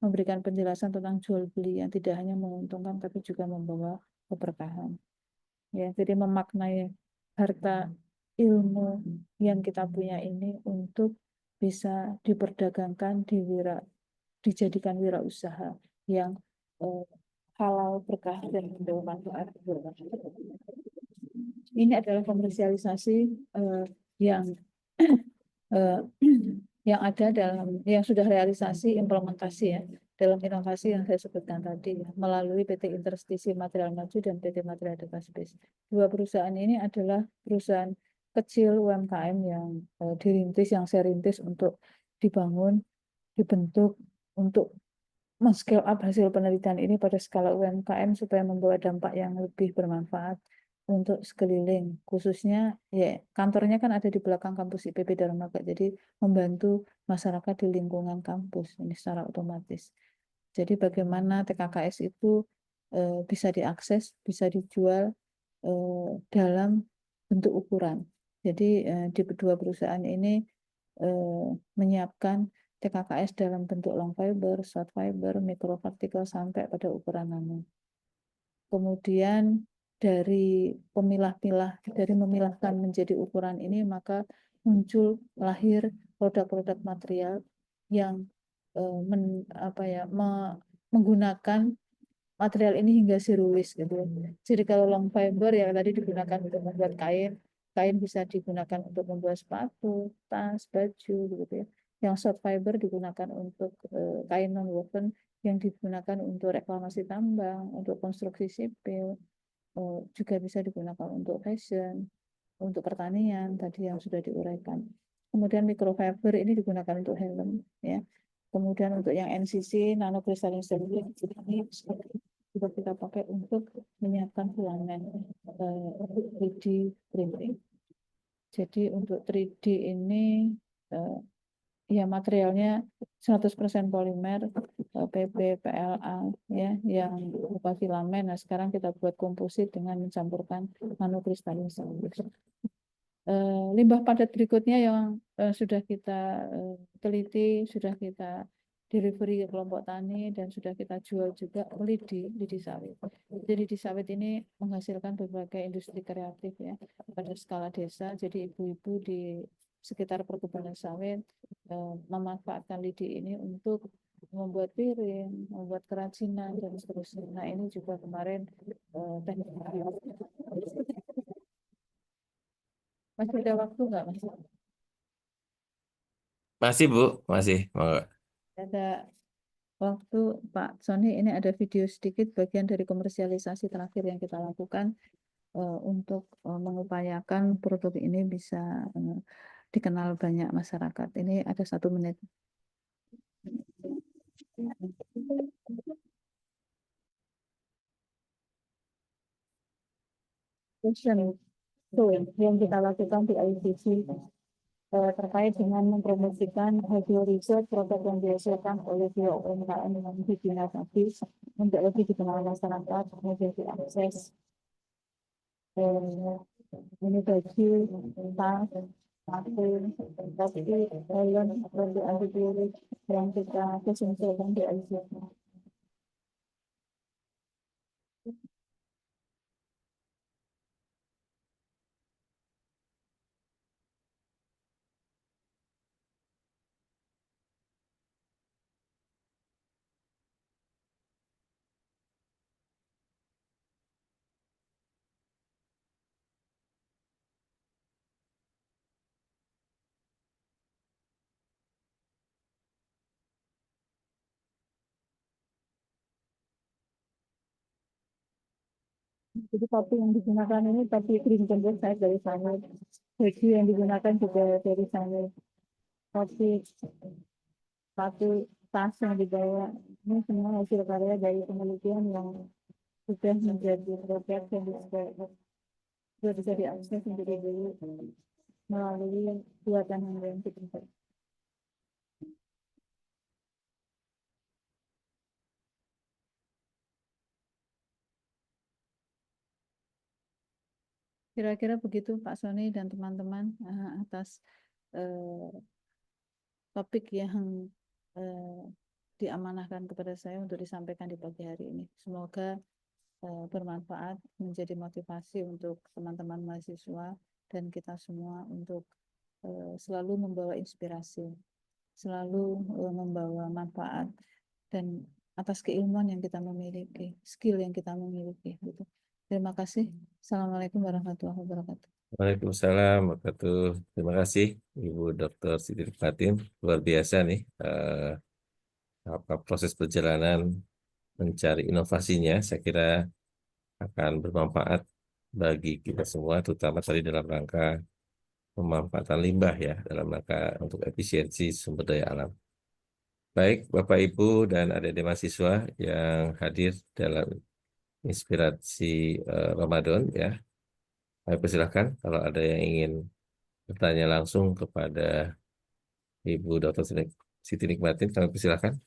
memberikan penjelasan tentang jual beli yang tidak hanya menguntungkan tapi juga membawa keberkahan. Ya, jadi memaknai harta ilmu yang kita punya ini untuk bisa diperdagangkan, dijadikan wirausaha yang eh, halal, berkah, dan membawa manfaat. Ini adalah komersialisasi yang eh, yang ada dalam yang sudah realisasi implementasi ya dalam inovasi yang saya sebutkan tadi ya, melalui PT Interstisi Material Maju dan PT Material Data Space. Dua perusahaan ini adalah perusahaan kecil UMKM yang dirintis, yang saya rintis untuk dibangun, dibentuk untuk men-scale up hasil penelitian ini pada skala UMKM supaya membawa dampak yang lebih bermanfaat untuk sekeliling. Khususnya ya kantornya kan ada di belakang kampus IPB Dharma, jadi membantu masyarakat di lingkungan kampus ini secara otomatis. Jadi bagaimana TKKS itu bisa diakses, bisa dijual dalam bentuk ukuran. Jadi di kedua perusahaan ini menyiapkan TKKS dalam bentuk long fiber, short fiber, microparticle sampai pada ukuran nano. Kemudian dari memilahkan menjadi ukuran ini maka muncul lahir produk-produk material yang menggunakan material ini hingga zero waste gitu. Jadi kalau long fiber ya tadi digunakan untuk membuat kain, kain bisa digunakan untuk membuat sepatu, tas, baju gitu ya. Yang short fiber digunakan untuk kain non woven yang digunakan untuk reklamasi tambang, untuk konstruksi sipil, juga bisa digunakan untuk fashion, untuk pertanian tadi yang sudah diuraikan. Kemudian microfiber ini digunakan untuk helm ya. Kemudian untuk yang NCC nano crystalline ceramic ini juga kita pakai untuk menyiapkan filament 3D printing. Jadi untuk 3D ini ya materialnya 100% polimer PP PLA ya yang berupa filamen. Nah, sekarang kita buat komposit dengan mencampurkan nanokristalin ceramic. Limbah padat berikutnya yang sudah kita teliti, sudah kita delivery ke kelompok tani dan sudah kita jual juga lidi sawit. Jadi lidi sawit ini menghasilkan berbagai industri kreatif ya pada skala desa. Jadi ibu-ibu di sekitar perkebunan sawit memanfaatkan lidi ini untuk membuat piring, membuat kerajinan dan seterusnya. Nah ini juga kemarin teknik. Masih ada waktu nggak Mas? Masih Bu, masih. Monggo. Ada waktu Pak Sony, ini ada video sedikit bagian dari komersialisasi terakhir yang kita lakukan untuk mengupayakan produk ini bisa dikenal banyak masyarakat. Ini ada 1 menit. Fashion show yang kita lakukan di IDC terkait dengan mempromosikan hasil riset produk yang dihasilkan oleh pihak UMKM yang dibina tadi untuk lebih dikenal masyarakat, kemudian diakses. Ini baju, tas, sepatu, tapi helm, produk anti peluru yang kita konsumsikan di IDC. Jadi topi yang digunakan ini topi green composite dari sana. Baju yang digunakan juga dari sana. Topi, sepatu, tas yang dibawa. Ini semua hasil karya dari penelitian yang sudah menjadi produk yang sudah bisa diakses untuk dibeli melalui buatan yang kita. Kira-kira begitu Pak Sony dan teman-teman atas eh, topik yang eh, diamanahkan kepada saya untuk disampaikan di pagi hari ini. Semoga bermanfaat, menjadi motivasi untuk teman-teman mahasiswa dan kita semua untuk selalu membawa inspirasi, selalu membawa manfaat dan atas keilmuan yang kita memiliki, skill yang kita miliki. Gitu. Terima kasih. Assalamualaikum warahmatullahi wabarakatuh. Waalaikumsalam warahmatullahi. Terima kasih Ibu Dr. Siti Fatin. Luar biasa nih apa proses perjalanan mencari inovasinya. Saya kira akan bermanfaat bagi kita semua, terutama tadi dalam rangka pemanfaatan limbah ya, dalam rangka untuk efisiensi sumber daya alam. Baik, Bapak Ibu dan adik-adik mahasiswa yang hadir dalam inspirasi Ramadan ya. Saya persilahkan kalau ada yang ingin bertanya langsung kepada Ibu Dr. Siti Nikmatin, kami persilahkan.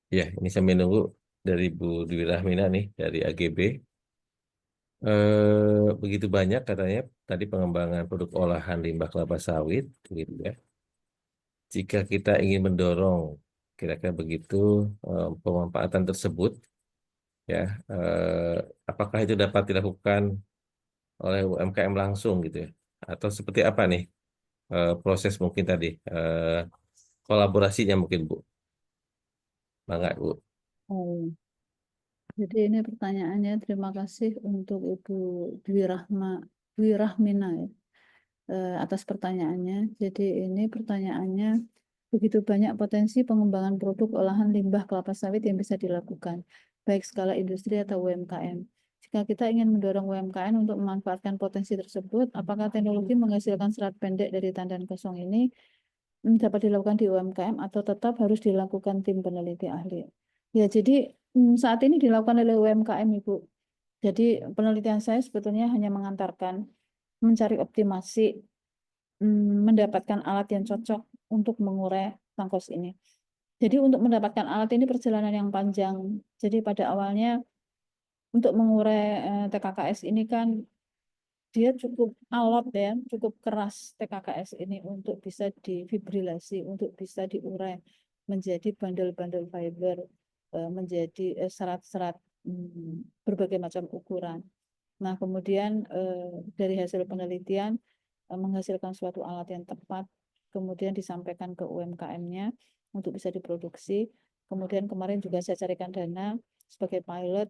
Ya, ini saya menunggu dari Bu Dwi Rahmina nih, dari AGB. Begitu banyak katanya tadi pengembangan produk olahan limbah kelapa sawit, gitu ya. Jika kita ingin mendorong kira-kira begitu pemanfaatan tersebut, ya, apakah itu dapat dilakukan oleh UMKM langsung gitu ya, atau seperti apa nih proses mungkin tadi kolaborasinya mungkin Bu, Bangga Bu. Oh, jadi ini pertanyaannya. Terima kasih untuk Ibu Dwi Rahmina ya, atas pertanyaannya. Jadi ini pertanyaannya, begitu banyak potensi pengembangan produk olahan limbah kelapa sawit yang bisa dilakukan, baik skala industri atau UMKM. Jika kita ingin mendorong UMKM untuk memanfaatkan potensi tersebut, apakah teknologi menghasilkan serat pendek dari tandan kosong ini dapat dilakukan di UMKM atau tetap harus dilakukan tim peneliti ahli? Ya, jadi saat ini dilakukan oleh UMKM, Ibu. Jadi penelitian saya sebetulnya hanya mengantarkan mencari optimasi, mendapatkan alat yang cocok untuk mengurai tangkos ini. Jadi untuk mendapatkan alat ini perjalanan yang panjang. Jadi pada awalnya untuk mengurai TKKS ini kan dia cukup alot ya, cukup keras TKKS ini untuk bisa difibrilasi, untuk bisa diurai menjadi bandel-bandel fiber, menjadi serat-serat berbagai macam ukuran. Nah, kemudian dari hasil penelitian menghasilkan suatu alat yang tepat, kemudian disampaikan ke UMKM-nya untuk bisa diproduksi. Kemudian kemarin juga saya carikan dana sebagai pilot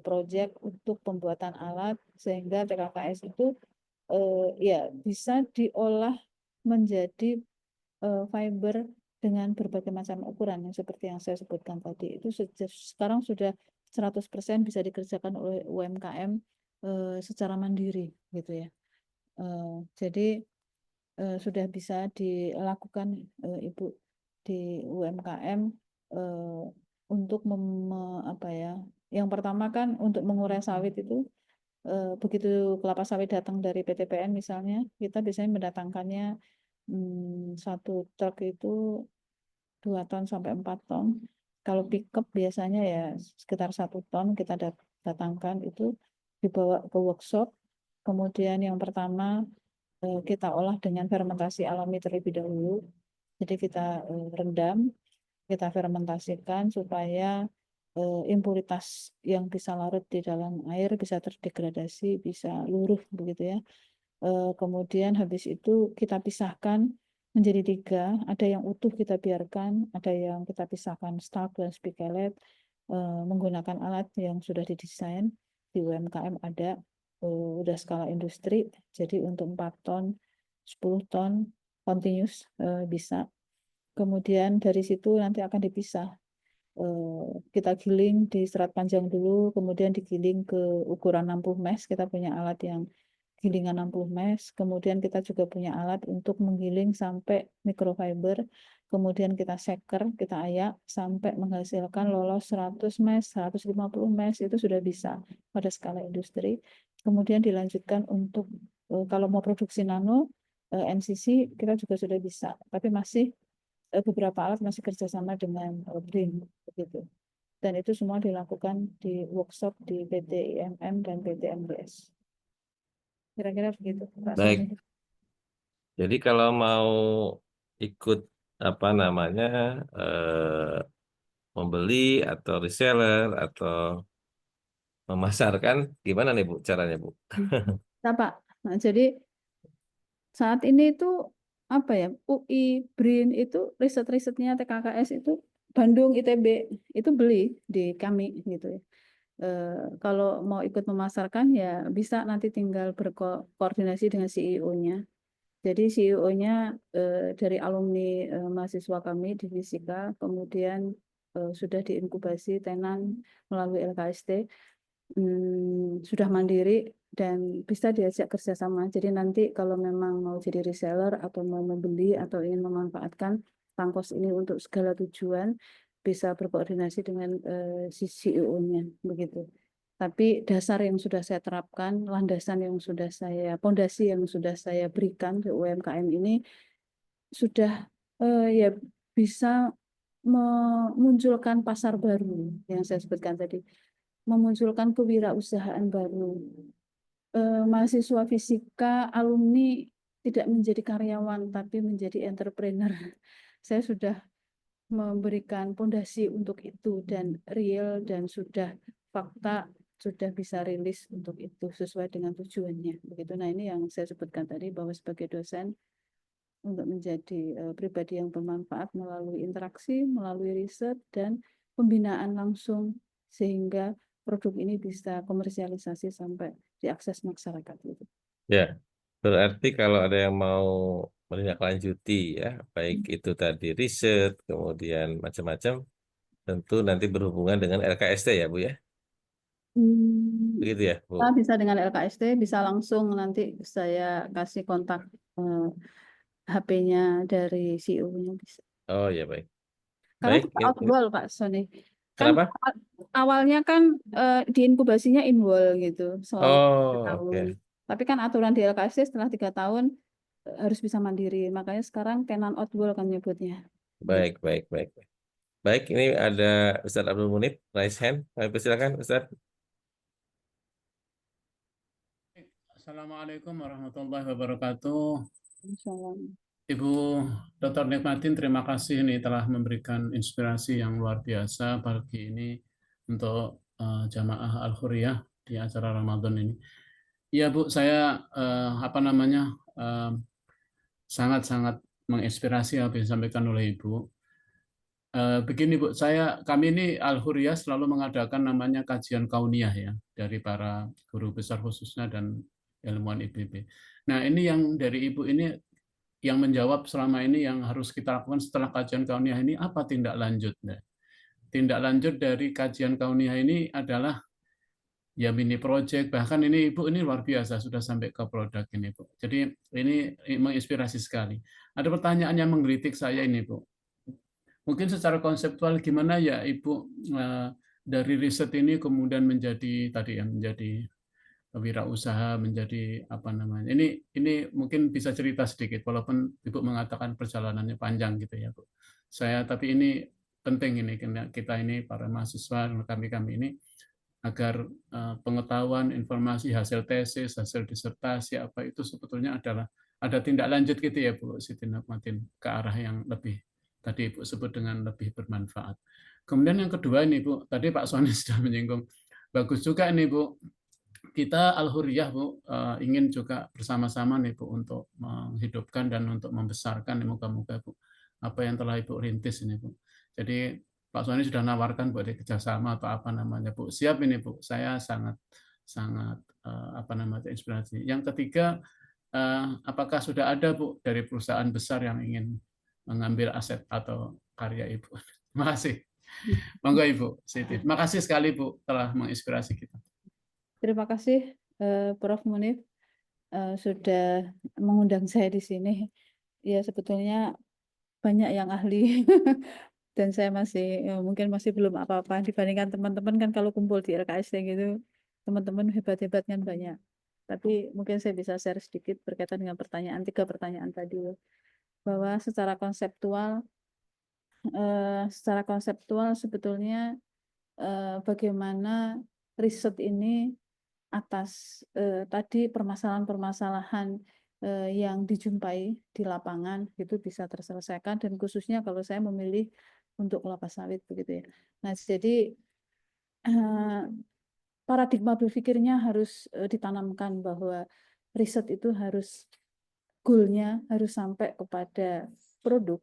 proyek untuk pembuatan alat sehingga TKKS itu ya bisa diolah menjadi fiber dengan berbagai macam ukuran yang seperti yang saya sebutkan tadi. Itu sekarang sudah 100% bisa dikerjakan oleh UMKM secara mandiri gitu ya. Jadi sudah bisa dilakukan Ibu di UMKM untuk apa ya? Yang pertama kan untuk mengurai sawit itu begitu kelapa sawit datang dari PTPN misalnya, kita biasanya mendatangkannya satu truk itu 2 ton sampai 4 ton. Kalau pickup biasanya ya sekitar 1 ton kita datangkan itu dibawa ke workshop. Kemudian yang pertama kita olah dengan fermentasi alami terlebih dahulu. Jadi kita rendam, kita fermentasikan supaya impuritas yang bisa larut di dalam air bisa terdegradasi, bisa luruh begitu ya. Kemudian habis itu kita pisahkan menjadi 3, ada yang utuh kita biarkan, ada yang kita pisahkan stalk dan spikelet menggunakan alat yang sudah didesain di UMKM ada udah skala industri, jadi untuk 4 ton, 10 ton continuous bisa. Kemudian dari situ nanti akan dipisah. kita giling di serat panjang dulu, kemudian digiling ke ukuran 60 mesh. Kita punya alat yang gilingan 60 mesh. Kemudian kita juga punya alat untuk menggiling sampai microfiber. Kemudian kita shaker, kita ayak sampai menghasilkan lolos 100 mesh, 150 mesh itu sudah bisa pada skala industri. Kemudian dilanjutkan untuk kalau mau produksi nano NCC kita juga sudah bisa, tapi masih beberapa alat masih kerjasama dengan BRIN begitu. Dan itu semua dilakukan di workshop di PT IMM dan PT MBS. Kira-kira begitu, Pak Sony. Baik, jadi kalau mau ikut apa namanya membeli atau reseller atau memasarkan, gimana nih Bu caranya Bu? Nah, Pak, nah, jadi saat ini itu apa ya, UI, BRIN itu riset-risetnya TKKS itu Bandung, ITB itu beli di kami gitu ya. Kalau mau ikut memasarkan ya bisa nanti tinggal berkoordinasi dengan CEO-nya. Jadi CEO-nya dari alumni mahasiswa kami di Fisika, kemudian sudah diinkubasi tenan melalui LKST, sudah mandiri dan bisa diajak kerjasama. Jadi nanti kalau memang mau jadi reseller atau mau membeli atau ingin memanfaatkan tangkos ini untuk segala tujuan, bisa berkoordinasi dengan si CEO-nya begitu. Tapi dasar yang sudah saya terapkan, landasan yang sudah saya, pondasi yang sudah saya berikan ke UMKM ini sudah ya bisa memunculkan pasar baru yang saya sebutkan tadi, memunculkan kewirausahaan baru. Mahasiswa fisika, alumni tidak menjadi karyawan tapi menjadi entrepreneur. Saya sudah memberikan pondasi untuk itu dan real dan sudah fakta sudah bisa rilis untuk itu sesuai dengan tujuannya begitu. Nah, ini yang saya sebutkan tadi bahwa sebagai dosen untuk menjadi pribadi yang bermanfaat melalui interaksi, melalui riset dan pembinaan langsung sehingga produk ini bisa komersialisasi sampai diakses masyarakat gitu. Ya, berarti kalau ada yang mau menindaklanjuti ya, baik itu tadi riset, kemudian macam-macam, tentu nanti berhubungan dengan LKST ya Bu ya, begitu ya Bu. Kita bisa dengan LKST, bisa langsung nanti saya kasih kontak HP-nya dari CEO-nya bisa. Oh ya baik, Karena baik. kita outwall Pak Sony. Kan Kenapa? awalnya kan diinkubasinya inwall gitu selama 3 Oh tahun. oke, Tapi kan aturan di LKST setelah 3 tahun harus bisa mandiri. Makanya sekarang tenan outwall kan nyebutnya. Gitu. baik, baik, baik. Baik, ini ada Ustadz Abdul Munib, raise hand. Kami persilakan Ustadz. Assalamualaikum warahmatullahi wabarakatuh. Insyaallah. Ibu Dr. Nikmatin, terima kasih ini telah memberikan inspirasi yang luar biasa pagi ini untuk jamaah Al-Khuriyah di acara Ramadan ini. Iya Bu, saya sangat-sangat menginspirasi apa yang disampaikan oleh Ibu. Begini Bu, kami ini Al-Huriyah selalu mengadakan namanya kajian kauniyah ya dari para guru besar khususnya dan ilmuwan IPB. Nah ini yang dari Ibu ini yang menjawab selama ini yang harus kita lakukan setelah kajian kauniyah ini apa tindak lanjut? Nah, tindak lanjut dari kajian kauniyah ini adalah ya mini project, bahkan ini Ibu ini luar biasa sudah sampai ke produk ini Bu. Jadi ini menginspirasi sekali. Ada pertanyaan yang menggelitik saya ini Bu. Mungkin secara konseptual gimana ya Ibu dari riset ini kemudian menjadi tadi ya menjadi wirausaha, menjadi apa namanya. Ini mungkin bisa cerita sedikit walaupun Ibu mengatakan perjalanannya panjang gitu ya, Bu. Tapi ini penting ini kita ini para mahasiswa dan kami ini agar pengetahuan, informasi, hasil tesis, hasil disertasi apa itu sebetulnya adalah ada tindak lanjut gitu ya Bu Siti Nurmatin ke arah yang lebih tadi Ibu sebut dengan lebih bermanfaat. Kemudian yang kedua ini Bu, tadi Pak Soni sudah menyinggung bagus juga ini Bu. Kita Al-Huriyah Bu ingin juga bersama-sama nih Bu untuk menghidupkan dan untuk membesarkan moga-moga Bu apa yang telah Ibu rintis ini Bu. Jadi Pak Soni sudah nawarkan buat kerjasama atau apa namanya Bu. Siap ini Bu, saya sangat apa namanya inspirasi. Yang ketiga, apakah sudah ada Bu dari perusahaan besar yang ingin mengambil aset atau karya Ibu? Terima kasih. Monggo Ibu Siti. Terima kasih sekali Bu telah menginspirasi kita. Terima kasih Prof. Munif sudah mengundang saya di sini. Ya sebetulnya banyak yang ahli dan saya masih mungkin masih belum apa-apa dibandingkan teman-teman kan kalau kumpul di LKSD gitu teman-teman hebat-hebat kan banyak. Tapi mungkin saya bisa share sedikit berkaitan dengan tiga pertanyaan tadi bahwa secara konseptual sebetulnya bagaimana riset ini atas tadi permasalahan-permasalahan yang dijumpai di lapangan itu bisa terselesaikan dan khususnya kalau saya memilih untuk kelapa sawit begitu ya. Nah, jadi paradigma berpikirnya harus ditanamkan bahwa riset itu harus goalnya harus sampai kepada produk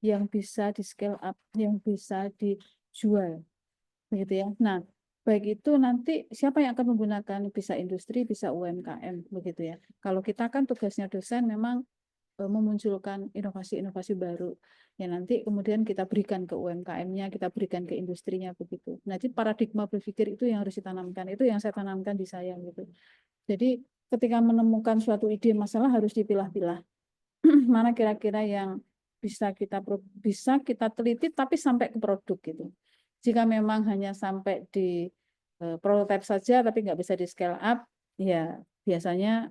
yang bisa di scale up, yang bisa dijual begitu ya. Nah, baik itu nanti siapa yang akan menggunakan, bisa industri, bisa UMKM begitu ya. Kalau kita kan tugasnya dosen memang memunculkan inovasi-inovasi baru. Ya nanti kemudian kita berikan ke UMKM-nya, kita berikan ke industrinya begitu. Nah, jadi paradigma berpikir itu yang harus ditanamkan. Itu yang saya tanamkan di saya gitu. Jadi ketika menemukan suatu ide masalah harus dipilah-pilah. Mana kira-kira yang bisa kita teliti tapi sampai ke produk gitu. Jika memang hanya sampai di prototype saja tapi nggak bisa di scale up, ya biasanya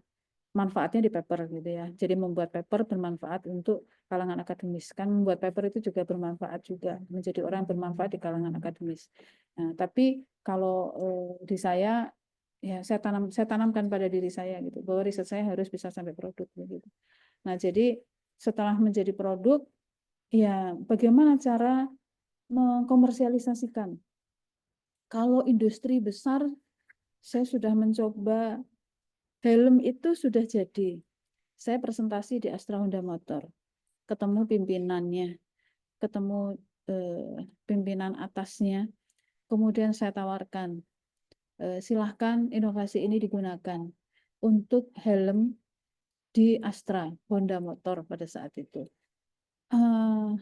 manfaatnya di paper gitu ya. Jadi membuat paper bermanfaat untuk kalangan akademis. Kan membuat paper itu juga bermanfaat juga, menjadi orang yang bermanfaat di kalangan akademis. Nah, tapi kalau di saya ya saya tanamkan pada diri saya gitu bahwa riset saya harus bisa sampai produk begitu. Nah, jadi setelah menjadi produk ya bagaimana cara mengkomersialisasikan. Kalau industri besar saya sudah mencoba helm itu sudah jadi. Saya presentasi di Astra Honda Motor, ketemu pimpinannya, ketemu pimpinan atasnya, kemudian saya tawarkan, silahkan inovasi ini digunakan untuk helm di Astra Honda Motor pada saat itu.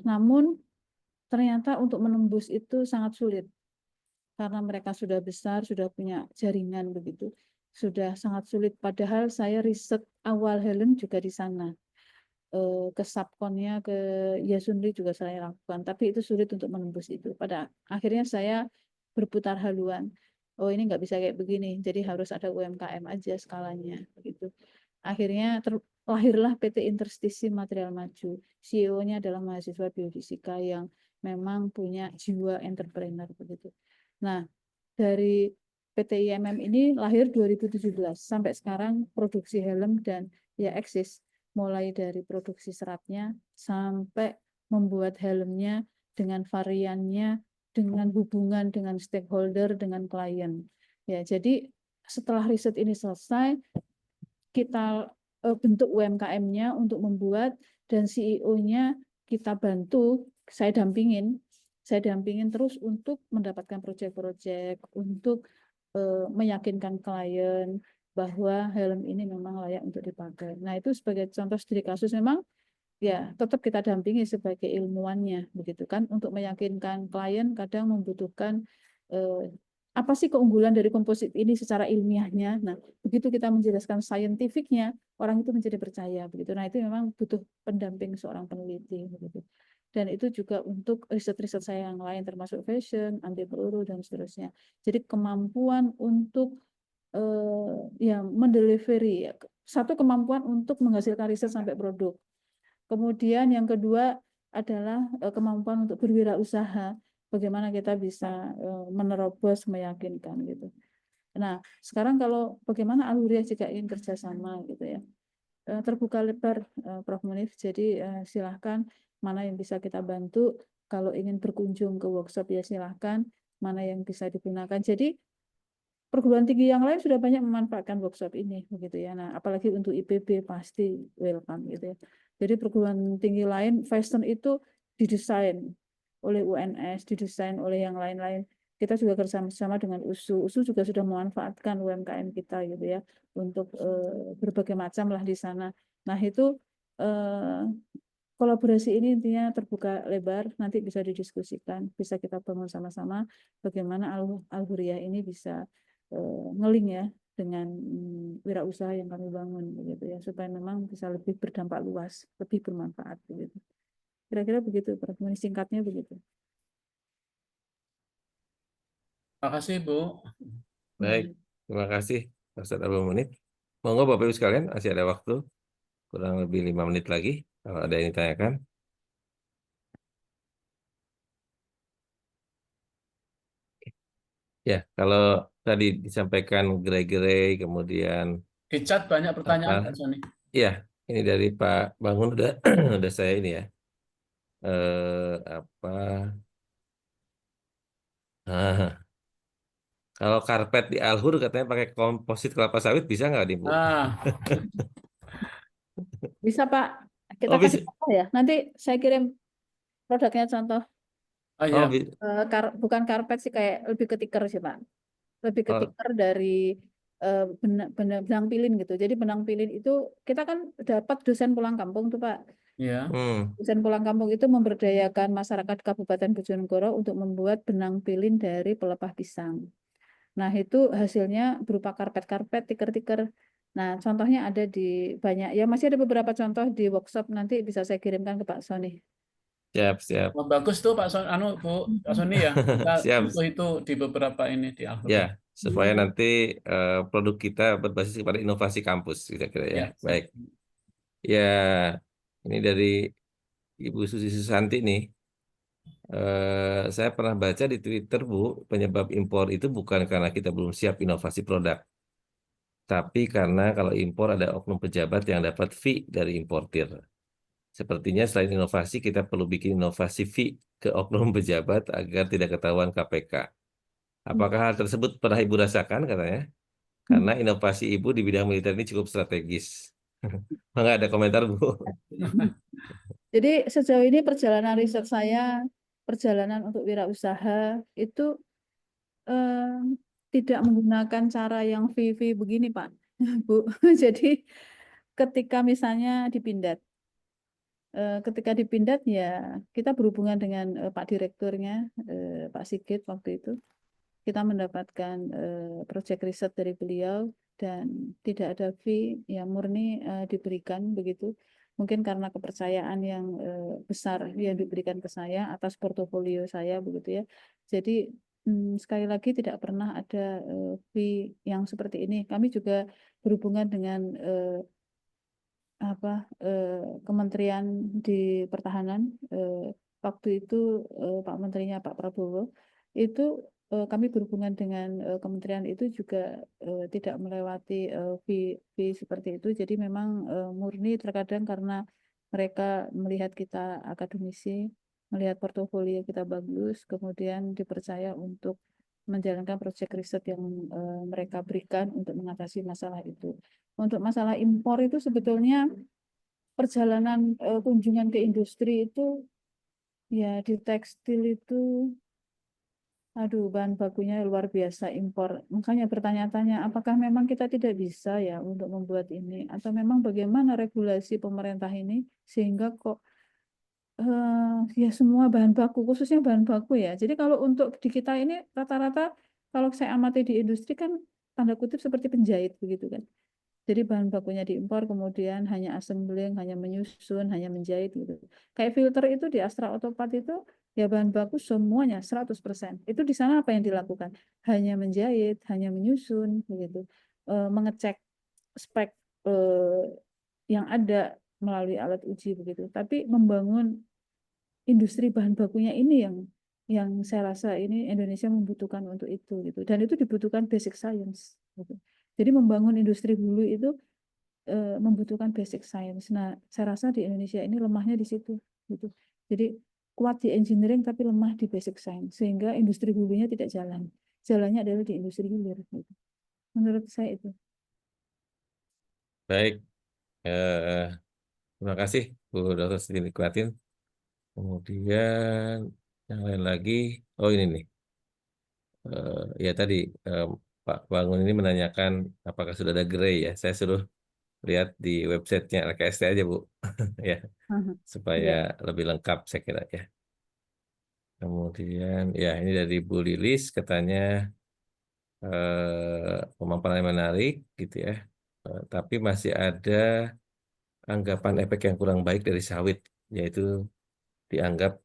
Namun ternyata untuk menembus itu sangat sulit karena mereka sudah besar, sudah punya jaringan begitu, sudah sangat sulit. Padahal saya riset awal helm juga di sana. Ke Subkonnya, ke Yasunri juga saya lakukan, tapi itu sulit untuk menembus itu. Pada akhirnya saya berputar haluan. Oh ini nggak bisa kayak begini, jadi harus ada UMKM aja skalanya. Begitu. Akhirnya lahirlah PT Interstisi Material Maju. CEO-nya adalah mahasiswa biofisika yang memang punya jiwa entrepreneur begitu. Nah, dari PT IMM ini lahir 2017 sampai sekarang produksi helm dan ya eksis mulai dari produksi seratnya sampai membuat helmnya dengan variannya, dengan hubungan dengan stakeholder, dengan klien. Ya, jadi setelah riset ini selesai, kita bentuk UMKM-nya untuk membuat dan CEO-nya kita bantu, saya dampingin terus untuk mendapatkan proyek-proyek, untuk meyakinkan klien bahwa helm ini memang layak untuk dipakai. Nah, itu sebagai contoh studi kasus memang ya tetap kita dampingi sebagai ilmuwannya begitu kan untuk meyakinkan klien kadang membutuhkan apa sih keunggulan dari komposit ini secara ilmiahnya. Nah, begitu kita menjelaskan saintifiknya, orang itu menjadi percaya begitu. Nah, itu memang butuh pendamping seorang peneliti begitu. Dan itu juga untuk riset-riset saya yang lain termasuk fashion, anti peluru dan seterusnya. Jadi kemampuan untuk ya mendelivery, satu kemampuan untuk menghasilkan riset sampai produk. Kemudian yang kedua adalah kemampuan untuk berwirausaha. Bagaimana kita bisa menerobos, meyakinkan gitu. Nah, sekarang kalau bagaimana Alhuria jika ingin kerjasama gitu ya. Terbuka lebar Prof. Munif, jadi silahkan mana yang bisa kita bantu. Kalau ingin berkunjung ke workshop ya silahkan, mana yang bisa digunakan. Jadi perguruan tinggi yang lain sudah banyak memanfaatkan workshop ini begitu ya. Nah, apalagi untuk IPB pasti welcome gitu ya. Jadi perguruan tinggi lain fashion itu didesain oleh UNS, didesain oleh yang lain-lain. Kita juga bersama-sama dengan USU. USU juga sudah memanfaatkan UMKM kita gitu ya untuk berbagai macam lah di sana. Nah, itu kolaborasi ini intinya terbuka lebar, nanti bisa didiskusikan, bisa kita bangun sama-sama bagaimana Al-Huriyah ini bisa ngeling ya dengan wirausaha yang kami bangun begitu ya, supaya memang bisa lebih berdampak luas, lebih bermanfaat begitu. Kira-kira begitu, Prof. Singkatnya begitu. Terima kasih, Bu. Baik, Ya. terima kasih Pak Ustadz Abdul Munif. Monggo Bapak Ibu sekalian, masih ada waktu kurang lebih 5 menit lagi kalau ada yang ditanyakan. Ya, kalau tadi disampaikan gerai-gerai, kemudian Di chat banyak apa? pertanyaan, Pak Sony. Ya, ini dari Pak Bangun udah udah saya ini ya. Apa? Ah, kalau karpet di Alhur katanya pakai komposit kelapa sawit bisa nggak nih, Bu? Ah, Bisa Pak, kita Oh kasih bisa. contoh ya. Nanti saya kirim produknya contoh. oh Oh, ya, Bukan karpet sih, kayak lebih ke tikar sih Pak. Lebih ke oh, tikar dari benang pilin gitu. Jadi benang pilin itu kita kan dapat dosen pulang kampung tuh Pak. ya. Dosen pulang kampung itu memberdayakan masyarakat Kabupaten Bojonegoro untuk membuat benang pilin dari pelepah pisang. Nah, itu hasilnya berupa karpet-karpet, tikar-tikar. Nah, contohnya ada di banyak, ya masih ada beberapa contoh di workshop, nanti bisa saya kirimkan ke Pak Sony. siap, siap. Wah, bagus tuh Pak Sony, Bu, Pak Sony ya. Kita Siap. butuh itu di beberapa ini di Alfred Ya, ya. supaya nanti produk kita berbasis kepada inovasi kampus, kira-kira ya. Ya, Baik. siap. Ya, ini dari Ibu Susi Susanti nih. Saya pernah baca di Twitter, Bu, penyebab impor itu bukan karena kita belum siap inovasi produk, tapi karena kalau impor ada oknum pejabat yang dapat fee dari importir. Sepertinya selain inovasi, kita perlu bikin inovasi fee ke oknum pejabat agar tidak ketahuan KPK. Apakah hal tersebut pernah Ibu rasakan katanya? Karena inovasi Ibu di bidang militer ini cukup strategis. Nggak ada komentar, Bu. Jadi sejauh ini perjalanan riset saya, perjalanan untuk wirausaha itu eh, tidak menggunakan cara yang VV begini, Pak, Bu. Jadi ketika misalnya dipindat, ketika dipindat ya kita berhubungan dengan Pak Direkturnya, Pak Sigit waktu itu. Kita mendapatkan proyek riset dari beliau dan tidak ada fee yang murni diberikan begitu. Mungkin karena kepercayaan yang besar yang diberikan ke saya atas portofolio saya begitu ya. Jadi sekali lagi tidak pernah ada fee yang seperti ini. Kami juga berhubungan dengan apa kementerian di pertahanan, waktu itu Pak Menterinya Pak Prabowo itu, kami berhubungan dengan kementerian itu juga tidak melewati fee seperti itu. Jadi memang murni terkadang karena mereka melihat kita akademisi, melihat portofolio kita bagus, kemudian dipercaya untuk menjalankan proyek riset yang mereka berikan untuk mengatasi masalah itu. Untuk masalah impor itu sebetulnya perjalanan kunjungan ke industri itu ya di tekstil itu, aduh, bahan bakunya luar biasa impor. Makanya bertanya-tanya apakah memang kita tidak bisa ya untuk membuat ini, atau memang bagaimana regulasi pemerintah ini sehingga kok ya semua bahan baku, khususnya bahan baku ya. Jadi kalau untuk di kita ini rata-rata kalau saya amati di industri kan tanda kutip seperti penjahit begitu kan. Jadi bahan bakunya diimpor, kemudian hanya assembling, hanya menyusun, hanya menjahit gitu. Kayak filter itu di Astra Otopat itu ya bahan baku semuanya 100%. Itu di sana apa yang dilakukan? Hanya menjahit, hanya menyusun begitu. Mengecek spek yang ada melalui alat uji begitu. Tapi membangun industri bahan bakunya ini yang saya rasa ini Indonesia membutuhkan untuk itu gitu. Dan itu dibutuhkan basic science gitu. Jadi membangun industri hulu itu membutuhkan basic science. Nah, saya rasa di Indonesia ini lemahnya di situ gitu. Jadi kuat di engineering tapi lemah di basic science sehingga industri hulunya tidak jalan. Jalannya adalah di industri hilir gitu. Menurut saya itu. Baik, eh, terima kasih Bu Dr. Siti Nikwatin. Kemudian yang lain lagi, oh ini nih, ya tadi Pak Bangun ini menanyakan apakah sudah ada gerai ya. Saya suruh lihat di websitenya LKST aja Bu, ya Aha. supaya Ya. lebih lengkap saya kira ya. Kemudian ya ini dari Bu Lilis katanya pemaparan yang menarik gitu ya. Tapi masih ada anggapan efek yang kurang baik dari sawit, yaitu dianggap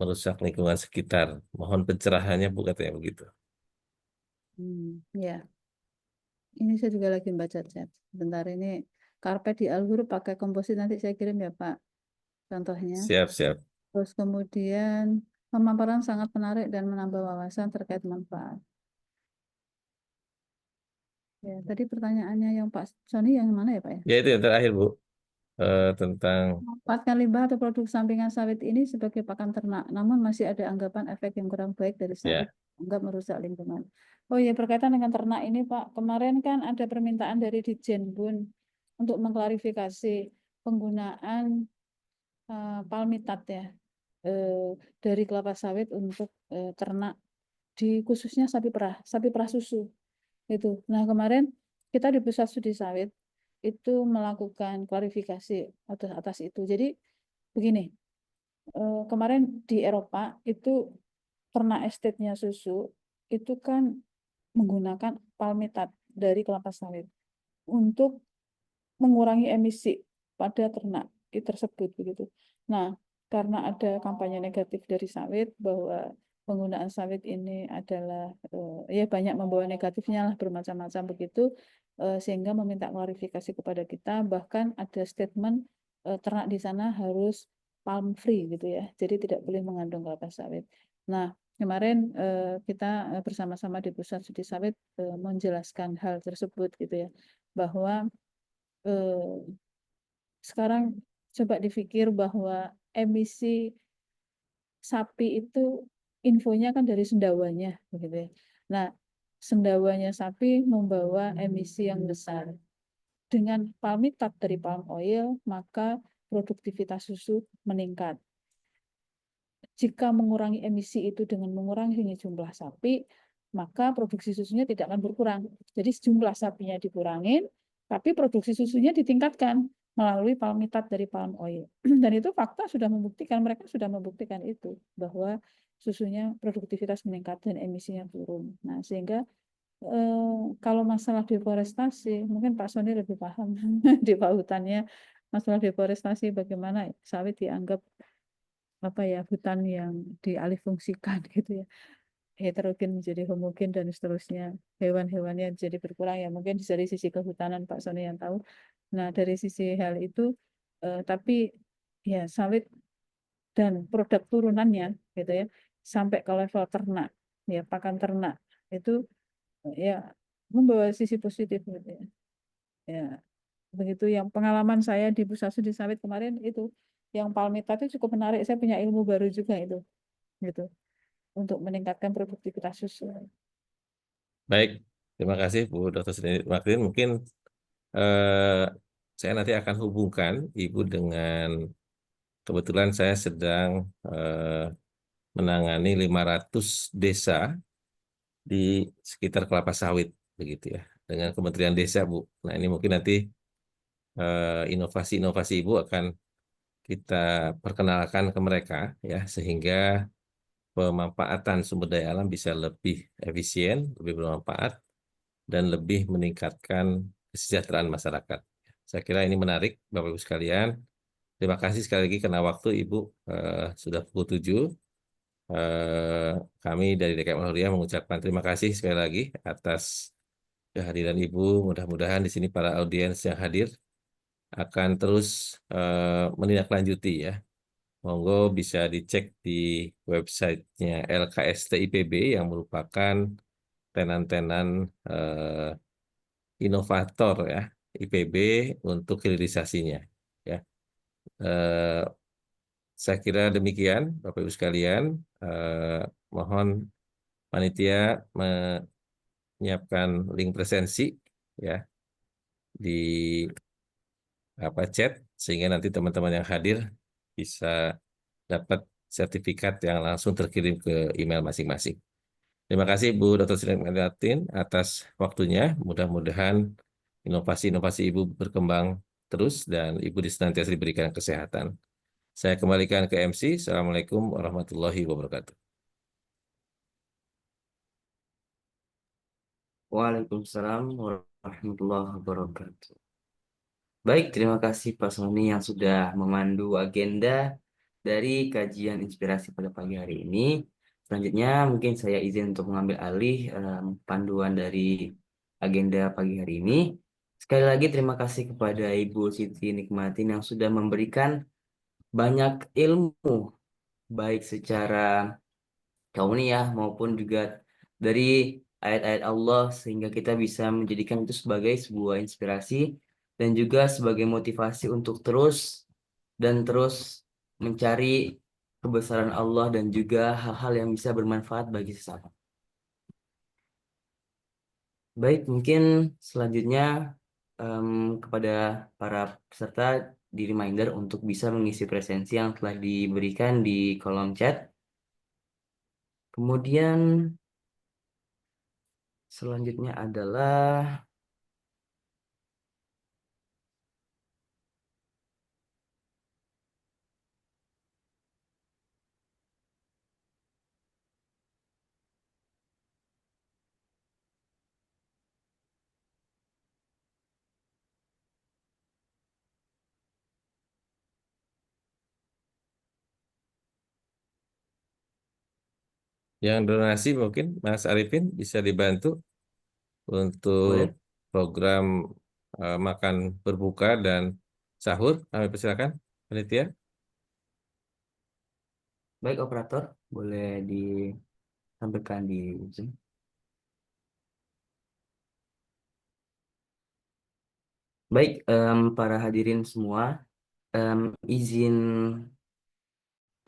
merusak lingkungan sekitar. Mohon pencerahannya Bu katanya begitu. Ya, ini saya juga lagi baca chat. Bentar ini karpet di Alhur pakai komposit, nanti saya kirim ya Pak contohnya. Siap, siap. Terus kemudian pemaparan sangat menarik dan menambah wawasan terkait manfaat. Ya, tadi pertanyaannya yang Pak Sony yang mana ya Pak ya? Ya itu yang terakhir Bu. Tentang Memanfaatkan limbah atau produk sampingan sawit ini sebagai pakan ternak, namun masih ada anggapan efek yang kurang baik dari sawit, ya anggap merusak lingkungan. Oh iya, berkaitan dengan ternak ini Pak, kemarin kan ada permintaan dari Ditjenbun untuk mengklarifikasi penggunaan palmitat ya dari kelapa sawit untuk ternak di khususnya sapi perah susu itu. Nah, kemarin kita di Pusat Studi Sawit itu melakukan klarifikasi atas itu. Jadi begini, kemarin di Eropa itu ternak estate-nya susu itu kan menggunakan palmitat dari kelapa sawit untuk mengurangi emisi pada ternak tersebut begitu. Nah, karena ada kampanye negatif dari sawit bahwa penggunaan sawit ini adalah ya banyak membawa negatifnya lah bermacam-macam begitu, sehingga meminta klarifikasi kepada kita, bahkan ada statement ternak di sana harus palm free gitu ya, jadi tidak boleh mengandung kelapa sawit. Nah, kemarin kita bersama-sama di Pusat Studi Sawit menjelaskan hal tersebut gitu ya, bahwa eh, sekarang coba dipikir bahwa emisi sapi itu infonya kan dari sendawanya begitu ya. Nah, sendawanya sapi membawa emisi yang besar. Dengan palmitat dari palm oil, maka produktivitas susu meningkat. Jika mengurangi emisi itu dengan mengurangi jumlah sapi, maka produksi susunya tidak akan berkurang. Jadi jumlah sapinya dikurangin, tapi produksi susunya ditingkatkan melalui palmitat dari palm oil. Dan itu fakta sudah membuktikan, mereka sudah membuktikan itu, bahwa susunya produktivitas meningkat dan emisinya turun. Nah, sehingga kalau masalah deforestasi, mungkin Pak Sony lebih paham di pautannya masalah deforestasi, bagaimana sawit dianggap apa ya, hutan yang dialihfungsikan gitu ya, heterogen menjadi homogen dan seterusnya, hewan-hewannya jadi berkurang ya, mungkin dari sisi kehutanan Pak Sony yang tahu. Nah, dari sisi hal itu tapi ya sawit dan produk turunannya gitu ya sampai ke level ternak ya, pakan ternak itu ya membawa sisi positif gitu ya. Ya, begitu yang pengalaman saya di Pusat Studi Sawit kemarin itu, yang palmitat itu cukup menarik. Saya punya ilmu baru juga itu, gitu, untuk meningkatkan produktivitas susu. baik. Terima kasih Bu Dr. Sri Martin. Mungkin eh, saya nanti akan hubungkan Ibu dengan kebetulan saya sedang menangani 500 desa di sekitar kelapa sawit begitu ya dengan Kementerian Desa Bu. Nah ini mungkin nanti inovasi-inovasi Ibu akan kita perkenalkan ke mereka ya sehingga pemanfaatan sumber daya alam bisa lebih efisien, lebih bermanfaat dan lebih meningkatkan kesejahteraan masyarakat. Saya kira ini menarik Bapak Ibu sekalian. Terima kasih sekali lagi karena waktu Ibu sudah pukul 7. Eh, Kami dari DKM Alhuria mengucapkan terima kasih sekali lagi atas kehadiran Ibu. Mudah-mudahan di sini para audiens yang hadir akan terus menindaklanjuti ya. Monggo bisa dicek di websitenya LKST IPB yang merupakan tenan-tenan inovator ya IPB untuk hilirisasinya. Ya, Eh, saya kira demikian Bapak Ibu sekalian. Mohon panitia menyiapkan link presensi ya di chat sehingga nanti teman-teman yang hadir bisa dapat sertifikat yang langsung terkirim ke email masing-masing. Terima kasih Bu Dr. Sri Martin atas waktunya. Mudah-mudahan inovasi-inovasi Ibu berkembang terus dan Ibu senantiasa diberikan kesehatan. Saya kembalikan ke MC. Assalamualaikum warahmatullahi wabarakatuh. Waalaikumsalam warahmatullahi wabarakatuh. Baik, terima kasih Pak Sony yang sudah memandu agenda dari kajian inspirasi pada pagi hari ini. Selanjutnya mungkin saya izin untuk mengambil alih panduan dari agenda pagi hari ini. Sekali lagi terima kasih kepada Ibu Siti Nikmatin yang sudah memberikan banyak ilmu, baik secara kauniyah maupun juga dari ayat-ayat Allah, sehingga kita bisa menjadikan itu sebagai sebuah inspirasi dan juga sebagai motivasi untuk terus dan terus mencari kebesaran Allah dan juga hal-hal yang bisa bermanfaat bagi sesama. Baik, mungkin selanjutnya kepada para peserta di reminder untuk bisa mengisi presensi yang telah diberikan di kolom chat. Kemudian selanjutnya adalah Yang donasi mungkin Mas Arifin bisa dibantu untuk boleh. program makan berbuka dan sahur. Kami persilakan, panitia. Baik, operator, boleh ditampilkan di Zoom. Baik, para hadirin semua, izin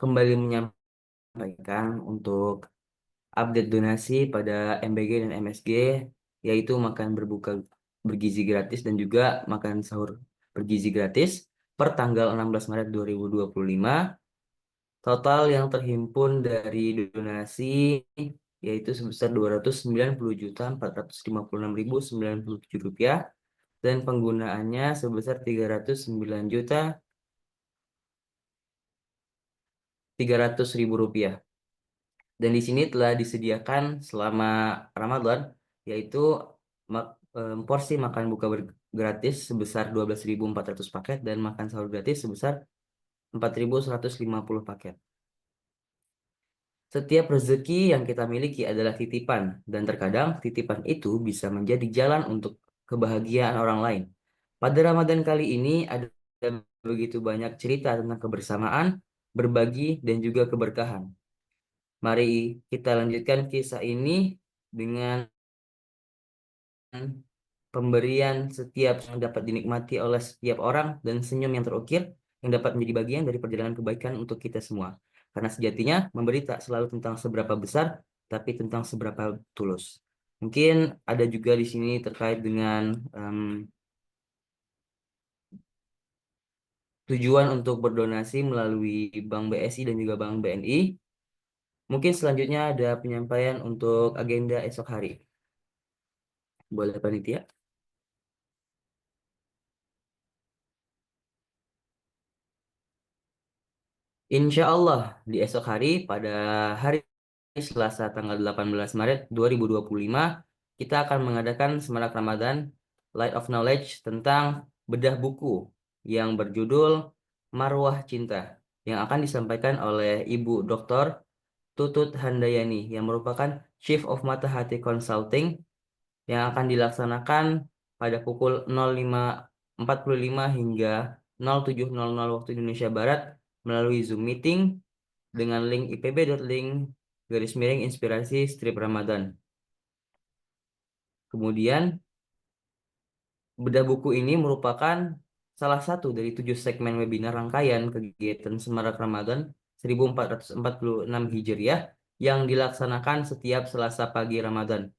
kembali menyampaikan untuk update donasi pada MBG dan MSG, yaitu makan berbuka bergizi gratis dan juga makan sahur bergizi gratis per tanggal 16 Maret 2025. Total yang terhimpun dari donasi yaitu sebesar Rp290.456.097 dan penggunaannya sebesar Rp309.300.000. Dan di sini telah disediakan selama Ramadan yaitu porsi makan buka gratis sebesar 12.400 paket dan makan sahur gratis sebesar 4.150 paket. Setiap rezeki yang kita miliki adalah titipan, dan terkadang titipan itu bisa menjadi jalan untuk kebahagiaan orang lain. Pada Ramadan kali ini ada begitu banyak cerita tentang kebersamaan, berbagi, dan juga keberkahan. Mari kita lanjutkan kisah ini dengan pemberian setiap yang dapat dinikmati oleh setiap orang dan senyum yang terukir yang dapat menjadi bagian dari perjalanan kebaikan untuk kita semua. Karena sejatinya memberi tak selalu tentang seberapa besar, tapi tentang seberapa tulus. Mungkin ada juga di sini terkait dengan tujuan untuk berdonasi melalui Bank BSI dan juga Bank BNI. Mungkin selanjutnya ada penyampaian untuk agenda esok hari. Boleh panitia? Insya Allah di esok hari pada hari Selasa tanggal 18 Maret 2025 kita akan mengadakan Semarak Ramadan Light of Knowledge tentang bedah buku yang berjudul Marwah Cinta yang akan disampaikan oleh Ibu Dr. Tutut Handayani yang merupakan Chief of Mata Hati Consulting yang akan dilaksanakan pada pukul 05.45 hingga 07.00 waktu Indonesia Barat melalui Zoom meeting dengan link ipb.link/inspirasi strip Ramadan. Kemudian, bedah buku ini merupakan salah satu dari 7 segmen webinar rangkaian kegiatan Semarak Ramadan 1446 Hijriah yang dilaksanakan setiap Selasa pagi Ramadan,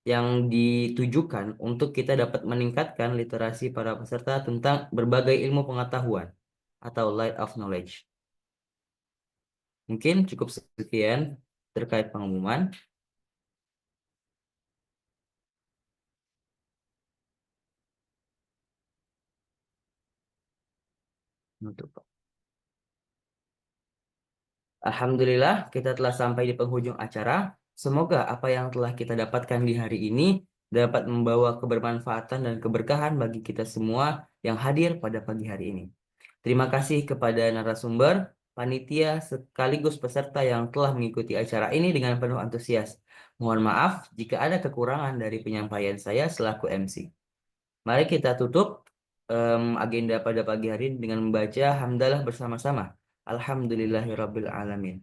yang ditujukan untuk kita dapat meningkatkan literasi para peserta tentang berbagai ilmu pengetahuan atau light of knowledge. Mungkin cukup sekian terkait pengumuman. Menutup, Pak. Alhamdulillah, kita telah sampai di penghujung acara. Semoga apa yang telah kita dapatkan di hari ini dapat membawa kebermanfaatan dan keberkahan bagi kita semua yang hadir pada pagi hari ini. Terima kasih kepada narasumber, panitia, sekaligus peserta yang telah mengikuti acara ini dengan penuh antusias. Mohon maaf jika ada kekurangan dari penyampaian saya selaku MC. Mari kita tutup agenda pada pagi hari ini dengan membaca hamdalah bersama-sama. Alhamdulillahirabbil alamin.